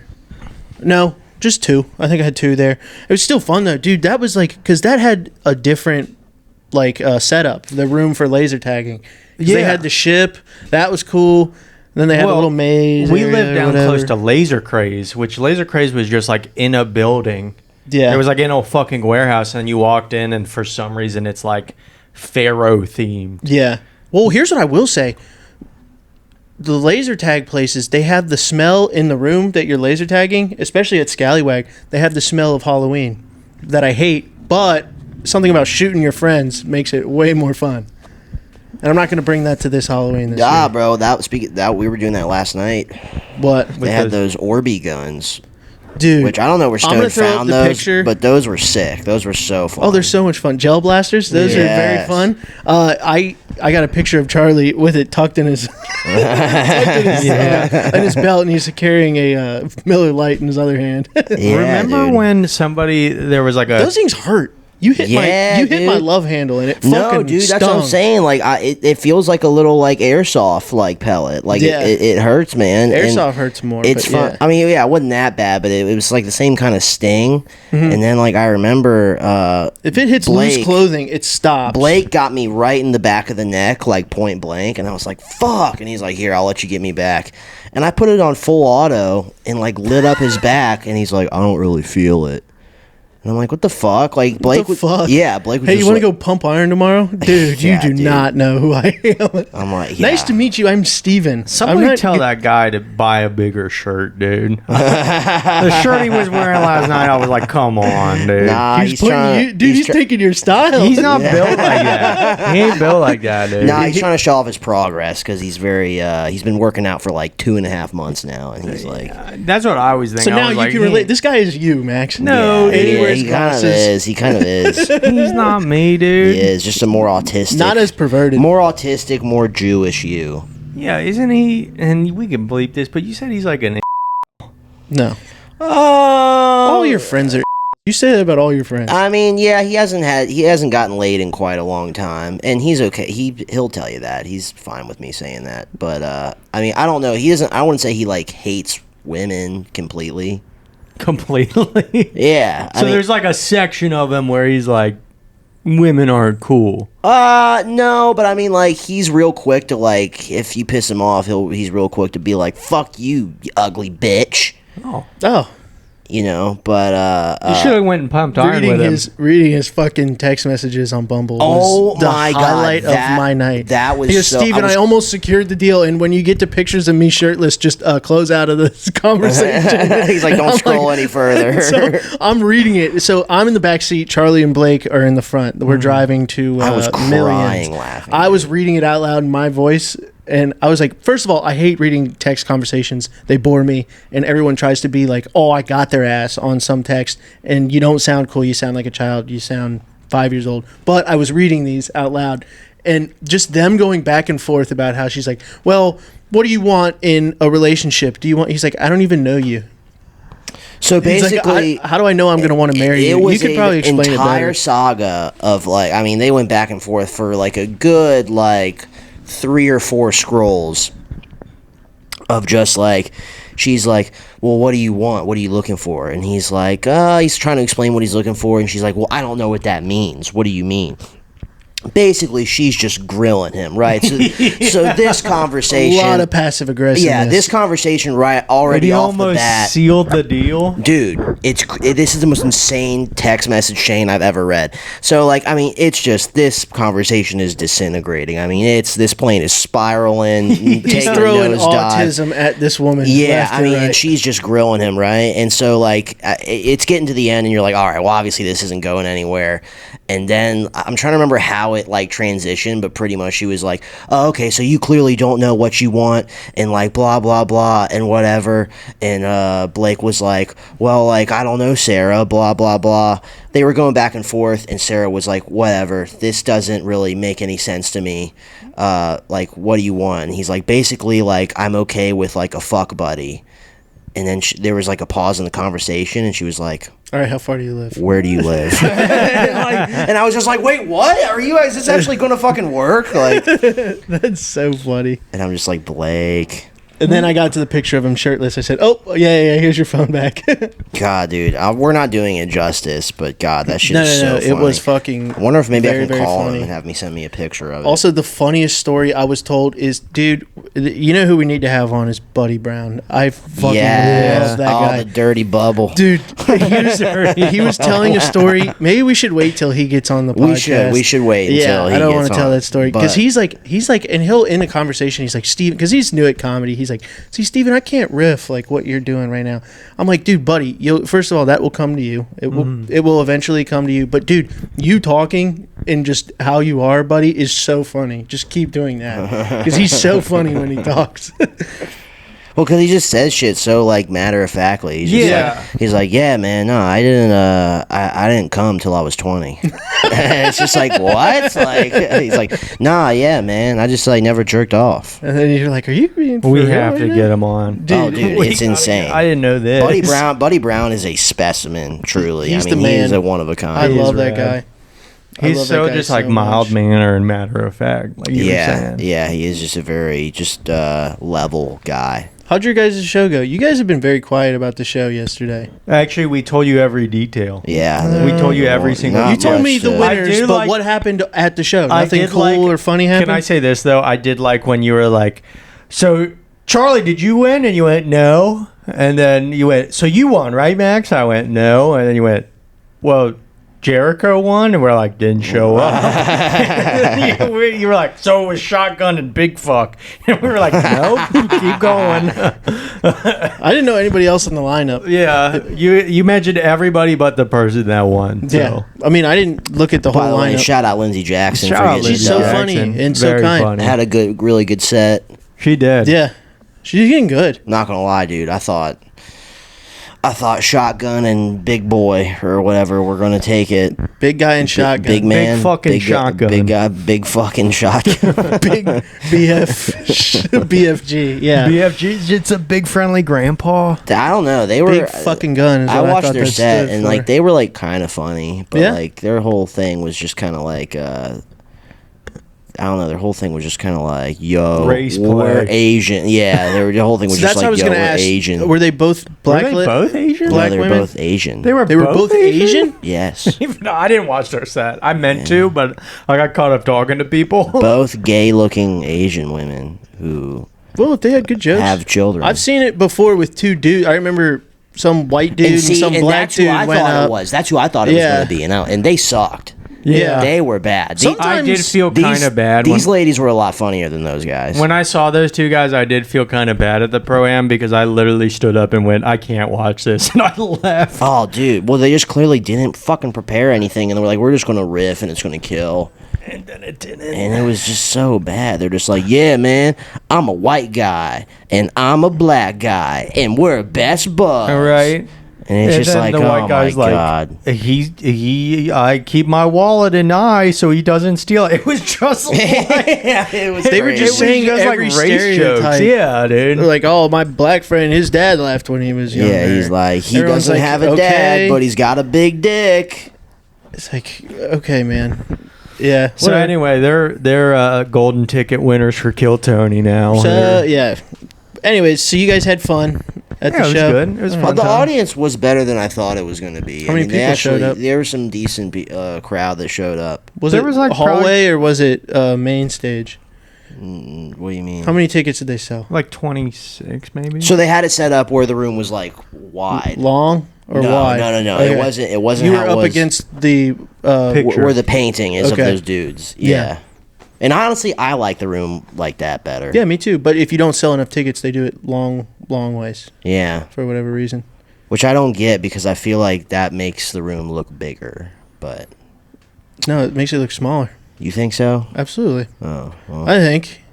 No, just 2. I think I had 2 there. It was still fun though, dude. That was like, because that had a different like setup, the room for laser tagging. 'Cause they had the ship. That was cool. And then they had a little maze. We area lived or down whatever. close to Laser Craze, which Laser Craze was just like in a building. Yeah. It was like in a fucking warehouse, and you walked in, and for some reason, it's like Pharaoh themed. Yeah. Well, here's what I will say. The laser tag places, they have the smell in the room that you're laser tagging, especially at Scallywag. They have the smell of Halloween that I hate, but something about shooting your friends makes it way more fun. And I'm not going to bring that to this Halloween this year. Bro, we were doing that last night. What? They had those Orby guns, Dude. which I don't know where I'm gonna Stone throw up found the those, picture. but those were sick. Those were so fun. Oh, they're so much fun. Gel blasters, those are very Yes. fun. I got a picture of Charlie with it tucked in his, in his belt, and he's carrying a Miller Lite in his other hand. Yeah, Remember dude. when there was like a Those things hurt. You hit Yeah, my dude. love handle, and it No, fucking dude, stung. that's what I'm saying. Like, it feels like a little like airsoft like pellet. Like Yeah. it hurts, man. And Airsoft hurts more. It's but fun. Yeah. I mean, yeah, it wasn't that bad, but it was like the same kind of sting. Mm-hmm. And then like I remember, If it hits Blake- loose clothing, it stops. Blake got me right in the back of the neck, like point blank, and I was like, "Fuck!" And he's like, "Here, I'll let you get me back." And I put it on full auto and like lit up his back, and he's like, "I don't really feel it." And I'm like, what the fuck? Like, Blake the fuck? Yeah, Blake was Hey, just you want to like, go pump iron tomorrow? Dude, Yeah, you do dude. not know who I am. I'm like, Nice yeah. to meet you. I'm Steven. Somebody I'm not tell g- that guy to buy a bigger shirt, dude. The shirt he was wearing last night, I was like, come on, dude. Nah, He's putting trying you, dude. He's taking your style. He's not built like that. He ain't built like that, dude. Nah, he's trying to show off his progress because he's very. He's been working out for like 2.5 months now, and he's like, That's what I always think. So I now was you like, can relate. This guy is you, Max. No, and he dude. wears he kind of glasses. is. He kind of is. he's not me, He dude. is just a more autistic, Not as perverted. more autistic, more Jewish you. Yeah, isn't he? And we can bleep this, but you said he's like an. No, Oh, all your friends are. You say that about all your friends. I mean, yeah, he hasn't gotten laid in quite a long time, and he's okay. He'll tell you that he's fine with me saying that. But I mean, I don't know. He doesn't. I wouldn't say he like hates women completely. Completely. Yeah. So there's like a section of him where he's like, women aren't cool. No, but I mean, like, he's real quick to like, if you piss him off, he's real quick to be like, "Fuck you, you ugly bitch," Oh, you know. But You should have went and pumped iron with him. reading his fucking text messages on Bumble. Oh was the my God, highlight that- of my night. that was He goes, so- Steven, I was- I almost secured the deal, and when you get to pictures of me shirtless, just close out of this conversation. he's like, And "Don't I'm scroll like- any further." So I'm reading it. So I'm in the back seat. Charlie and Blake are in the front. We're driving to I was crying Millions. laughing. I was reading it out loud in my voice. And I was like, first of all, I hate reading text conversations. They bore me. And everyone tries to be like, oh, I got their ass on some text. And you don't sound cool. You sound like a child. You sound 5 years old. But I was reading these out loud. And just them going back and forth about how she's like, well, what do you want in a relationship? Do you want? He's like, I don't even know you. So He's like, basically, how do I know I'm going to want to marry it you? was You could probably explain it entire better. saga of like, I mean, they went back and forth for like a good like 3 or 4 scrolls of just like, she's like, well, what do you want? What are you looking for? And he's like, he's trying to explain what he's looking for, and she's like, well, I don't know what that means. What do you mean? Basically, she's just grilling him, right? So, so this A conversation, lot of passive aggressiveness. yeah, this conversation, right, But already he off the almost bat. sealed the deal. Dude, this is the most insane text message chain I've ever read. So, like, I mean, it's just, this conversation is disintegrating. I mean, this plane is spiraling, He's taking a throwing nosedive. autism at this woman. Yeah, left I and mean, right. and she's just grilling him, right? And so, like, it's getting to the end, and you're like, all right, well, obviously this isn't going anywhere. And then I'm trying to remember how it, like, transitioned, but pretty much she was like, oh, okay, so you clearly don't know what you want, and, like, blah, blah, blah, and whatever. And Blake was like, well, like, I don't know, Sarah, blah, blah, blah. They were going back and forth, and Sarah was like, whatever, this doesn't really make any sense to me. Like, what do you want? And he's like, basically, like, I'm okay with, like, a fuck buddy. And then there was, like, a pause in the conversation, and she was like, All right, how far do you live? where do you live? And I was just like, wait, what? Are you guys, is this actually going to fucking work? Like, That's so funny. and I'm just like, Blake. And then I got to the picture of him shirtless. I said, "Oh, yeah, here's your phone back." God, dude, we're not doing it justice, but God, that shit no, is so funny. it was fucking. I wonder if maybe very, I can very call funny. him and have me send me a picture of it. Also, the funniest story I was told is, dude, you know who we need to have on is Buddy Brown. I fucking love that guy. the dirty bubble. Dude, he was telling a story. Maybe we should wait till he gets on the podcast. We should wait until he I don't gets want to tell on, that story because but- he's like, and he'll end a conversation. He's like, Steven, because he's new at comedy. He's like, see, Steven, I can't riff like what you're doing right now. I'm like, dude, buddy, first of all, that will come to you. It will eventually come to you. But dude, you talking and just how you are, buddy, is so funny. Just keep doing that because he's so funny when he talks. Well, because he just says shit so, like, matter-of-factly. He's like, yeah, man, no, I didn't come till I was 20. And it's just like, what? Like, he's like, nah, yeah, man, I just, like, never jerked off. And then you're like, are you being for We real have right to now? get him on. Oh, dude, it's insane. I didn't know this. Buddy Brown is a specimen, truly. He's I mean, the he is man. a one of a kind. I He is love that rad. guy. I He's love so that guy just so like mild much. manner and matter of fact. Like you were saying. Yeah, he is just a very level guy. How'd your guys' show go? You guys have been very quiet about the show yesterday. Actually, we told you every detail. Yeah, We told you every single not You told me much the to- winners, I do but like- what happened at the show? I Nothing did cool like- or funny happened? Can I say this though? I did like when you were like, so Charlie, did you win? And you went no. And then you went, so you won, right, Max? I went no. And then you went, well, Jericho won, and we're like, didn't show up. You were like, so it was Shotgun and Big Fuck, and we were like, nope, keep going. I didn't know anybody else in the lineup. Yeah, you mentioned everybody but the person that won. So. Yeah, I mean, I didn't look at the whole By the way, lineup. shout out Lindsey Jackson. Shout out for She's getting so done. funny and so Very kind. funny. Had a really good set. She did. Yeah, she's getting good. Not gonna lie, dude. I thought Shotgun and Big Boy or whatever were gonna take it. Big guy and shotgun. Big man, Big fucking big shotgun. Big guy, big fucking shotgun. Big BFG. Yeah, BFG, it's a big friendly grandpa. I don't know. They were big fucking gun. Is I what watched thought their that set stood and for. like they were like kind of funny, but Yeah? like their whole thing was just kind of like I don't know. Their whole thing was just kind of like, yo, Race we're play. Asian. Yeah, the whole thing was So just that's what I like, was yo, gonna we're ask. Asian. Were they both black? Were they both Asian? No, black they're women? both Asian. They were both Asian? Yes. No, I didn't watch their set. I meant to, but I got caught up talking to people. Both gay-looking Asian women who Well, if they had good jokes. have children. I've seen it before with two dudes. I remember some white dude and, some black that's dude who I went thought up. it was. That's who I thought it was Yeah. going to be, and they sucked. Yeah. They were bad. I did feel kind of bad. These ladies were a lot funnier than those guys. When I saw those two guys, I did feel kind of bad at the Pro-Am because I literally stood up and went, I can't watch this. And I left. Oh, dude. Well, they just clearly didn't fucking prepare anything, and they were like, we're just going to riff, and it's going to kill. And then it didn't. And it was just so bad. They're just like, yeah, man, I'm a white guy, and I'm a black guy, and we're best buds. All right. And it's And just then like, the oh white guy's my like, God. I keep my wallet in eye so he doesn't steal it. It was just like, Yeah, it was They were crazy. just saying every stereotype. Yeah, dude. They're like, oh, my black friend, his dad left when he was younger. Yeah, he's like, he Everyone's doesn't like, have a okay. dad, but he's got a big dick. It's like, okay, man. Yeah. So whatever. anyway, they're golden ticket winners for Kill Tony now. So, yeah. Anyways, so you guys had fun at Yeah, the it was show. good. It was All fun. The time. audience was better than I thought it was going to be. How many people showed up? There was some decent crowd that showed up. Was There it was, like, hallway or was it main stage? What do you mean? How many tickets did they sell? Like 26, maybe. So they had it set up where the room was like wide. Long or no, wide? No. Okay. It wasn't. You how were it up was against the Picture. where the painting is Okay. of those dudes. Yeah. And honestly, I like the room like that better. Yeah, me too. But if you don't sell enough tickets, they do it long ways Yeah. for whatever reason. Which I don't get because I feel like that makes the room look bigger. But No, it makes it look smaller. you think so? Absolutely. Oh, well, I think.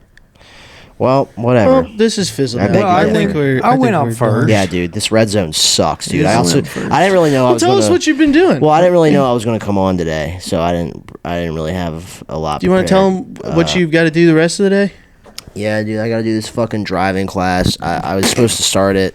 whatever. Well, this is fizzled I out. bet you I did. think we're. I think went up we're first. done. Yeah, dude, this red zone sucks, dude. Yes, I I also went first. I didn't really know I Well, was tell gonna, us what you've been doing. Well, I didn't really know I was going to come on today, so I didn't really have a lot. Do you want to tell them what you've got to do the rest of the day? Yeah, dude, I got to do this fucking driving class. I was supposed to start it.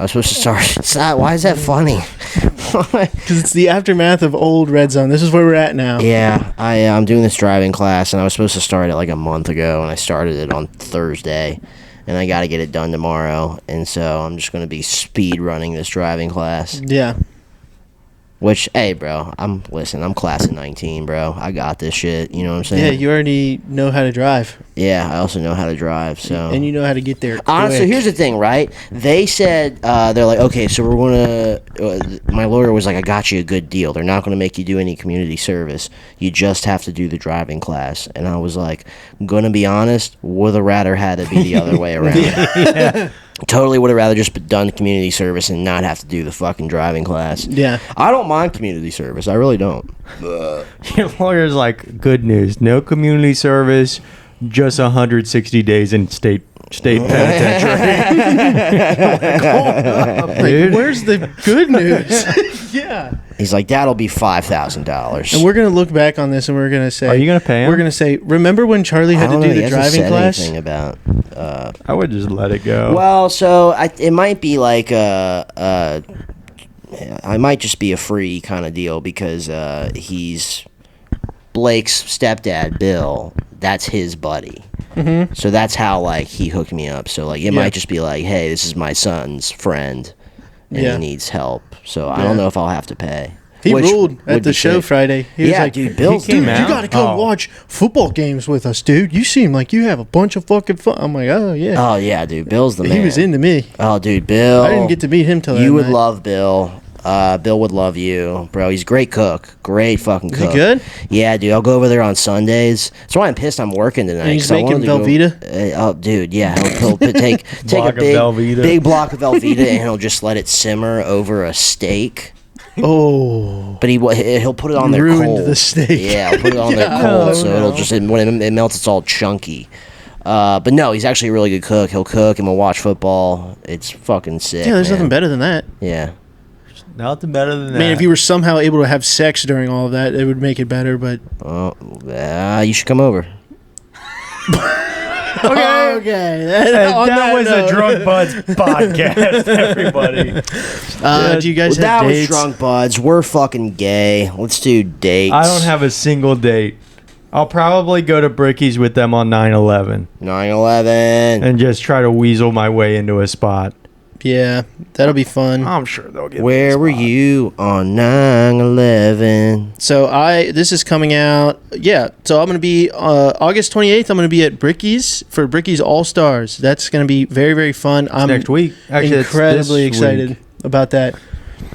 It's not, why is that funny? Because it's the aftermath of old Red Zone. This is where we're at now. Yeah, I'm doing this driving class, and I was supposed to start it like a month ago, and I started it on Thursday, and I got to get it done tomorrow, and so I'm just going to be speed running this driving class. Yeah. Which, hey, bro, I'm class of 19, bro. I got this shit. You know what I'm saying? Yeah, you already know how to drive. Yeah, I also know how to drive, so. And you know how to get there. Honestly, quick. here's the thing, right? They said, they're like, okay, so we're going to, my lawyer was like, I got you a good deal. They're not going to make you do any community service. You just have to do the driving class. And I was like, I'm going to be honest, would have rather had it be the other way around. Yeah. Totally would have rather just done community service and not have to do the fucking driving class. Yeah. I don't mind community service. I really don't. Your lawyer's like, good news. No community service, just 160 days in state penitentiary. Like, Dude. where's the good news? Yeah. He's like, that'll be $5,000. And we're going to look back on this and we're going to say. Are you gonna pay him? We're going to say, remember when Charlie I had to don't do know, he the hasn't driving said class? anything about. I would just let it go. Well, so it might be like I might just be a free kind of deal because he's Blake's stepdad, Bill. That's his buddy. Mm-hmm. So that's how like he hooked me up. So like it might just be like, hey, this is my son's friend, and Yeah. he needs help. So I Yeah. don't know if I'll have to pay. He Which ruled would at the be show sick. Friday. He was Yeah, like, dude, Bill's he came dude, out. you got to come Oh. watch football games with us, dude. You seem like you have a bunch of fucking fun. I'm like, oh, yeah. Oh yeah, dude, Bill's the man. He was into me. Oh, dude, Bill. I didn't get to meet him till that You would night. love Bill. Bill would love you, bro. He's a great cook. Great fucking Is cook. he good? Yeah, dude. I'll go over there on Sundays. That's why I'm pissed I'm working tonight. And he's 'cause I making wanted to go- Velveeta? oh, dude, yeah. He'll take a Block of Velveeta. big block of Velveeta and he'll just let it simmer over a steak. Oh. But he'll put it on there Ruined cold. the steak. Yeah, he'll put it on there cold, so it'll just when it melts, it's all chunky. But no, he's actually a really good cook. He'll cook and we'll watch football. It's fucking sick. Yeah, there's man. nothing better than that. Yeah. Nothing better than that. I mean, if you were somehow able to have sex during all of that, it would make it better, but... You should come over. Okay. that was a Drunkbudz podcast, everybody. Do you guys That have was dates? Drunkbudz. We're fucking gay. Let's do dates. I don't have a single date. I'll probably go to Bricky's with them on 9/11 9/11. and just try to weasel my way into a spot. Yeah, that'll be fun. I'm sure they'll get. Where were you on 9/11? So this is coming out. Yeah, so I'm gonna be August 28th. I'm gonna be at Bricky's for Bricky's All Stars. That's gonna be very, very fun. I'm next week. Actually, it's incredibly this excited week. about that.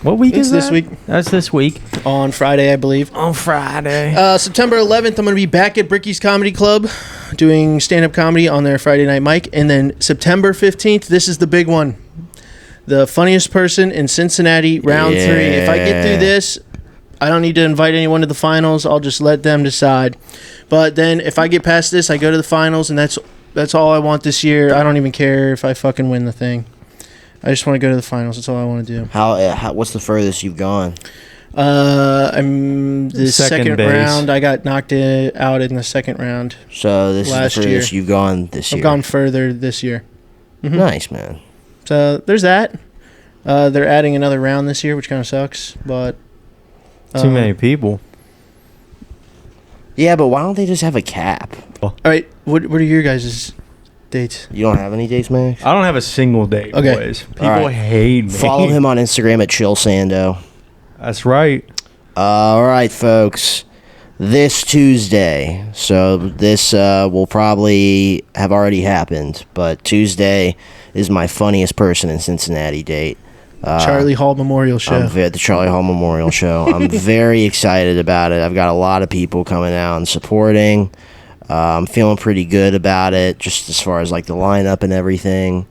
What week It's is this that? week. That's this week. On Friday, I believe. On Friday. September 11th, I'm going to be back at Bricky's Comedy Club doing stand-up comedy on their Friday night mic. And then September 15th, this is the big one. The funniest person in Cincinnati, round 3. If I get through this, I don't need to invite anyone to the finals. I'll just let them decide. But then if I get past this, I go to the finals, and that's all I want this year. I don't even care if I fucking win the thing. I just want to go to the finals. That's all I want to do. How what's the furthest you've gone? I'm the second base. round. I got knocked out in the second round. So this Last is the furthest year. you've gone this year. I've gone further this year. Nice, man. So there's that. They're adding another round this year, which kind of sucks. But Too many people. Yeah, but why don't they just have a cap? All right, what are your guys' dates? You don't have any dates, Max? I don't have a single date, Okay. boys. People All right. hate me. Follow him on Instagram at ChillSando. That's right. All right, folks. This Tuesday, so this will probably have already happened, but Tuesday is my funniest person in Cincinnati date. Charlie Hall Memorial Show. The Charlie Hall Memorial Show. I'm very excited about it. I've got a lot of people coming out and supporting. I'm feeling pretty good about it, just as far as like the lineup and everything.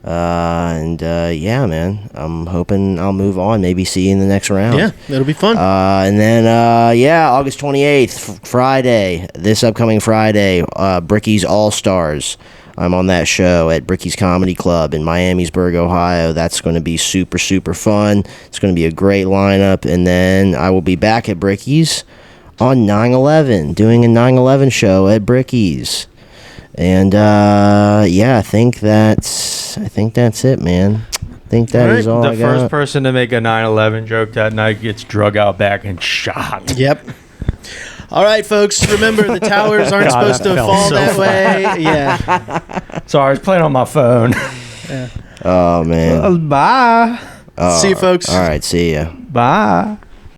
Yeah, man, I'm hoping I'll move on. Maybe see you in the next round. Yeah, that'll be fun. And then, August 28th, Friday, this upcoming Friday, Bricky's All Stars. I'm on that show at Bricky's Comedy Club in Miamisburg, Ohio. That's going to be super, super fun. It's going to be a great lineup. And then I will be back at Bricky's on 9/11, doing a 9/11 show at Bricky's. And I think that's it, man. I think that is all The I got. first person to make a 9/11 joke that night gets drug out back and shot. Yep. All right, folks. Remember, the towers aren't God, supposed that to felt fall so that fast. way. Yeah. Sorry, I was playing on my phone. Oh man. Bye. See you, folks. All right, see ya. Bye.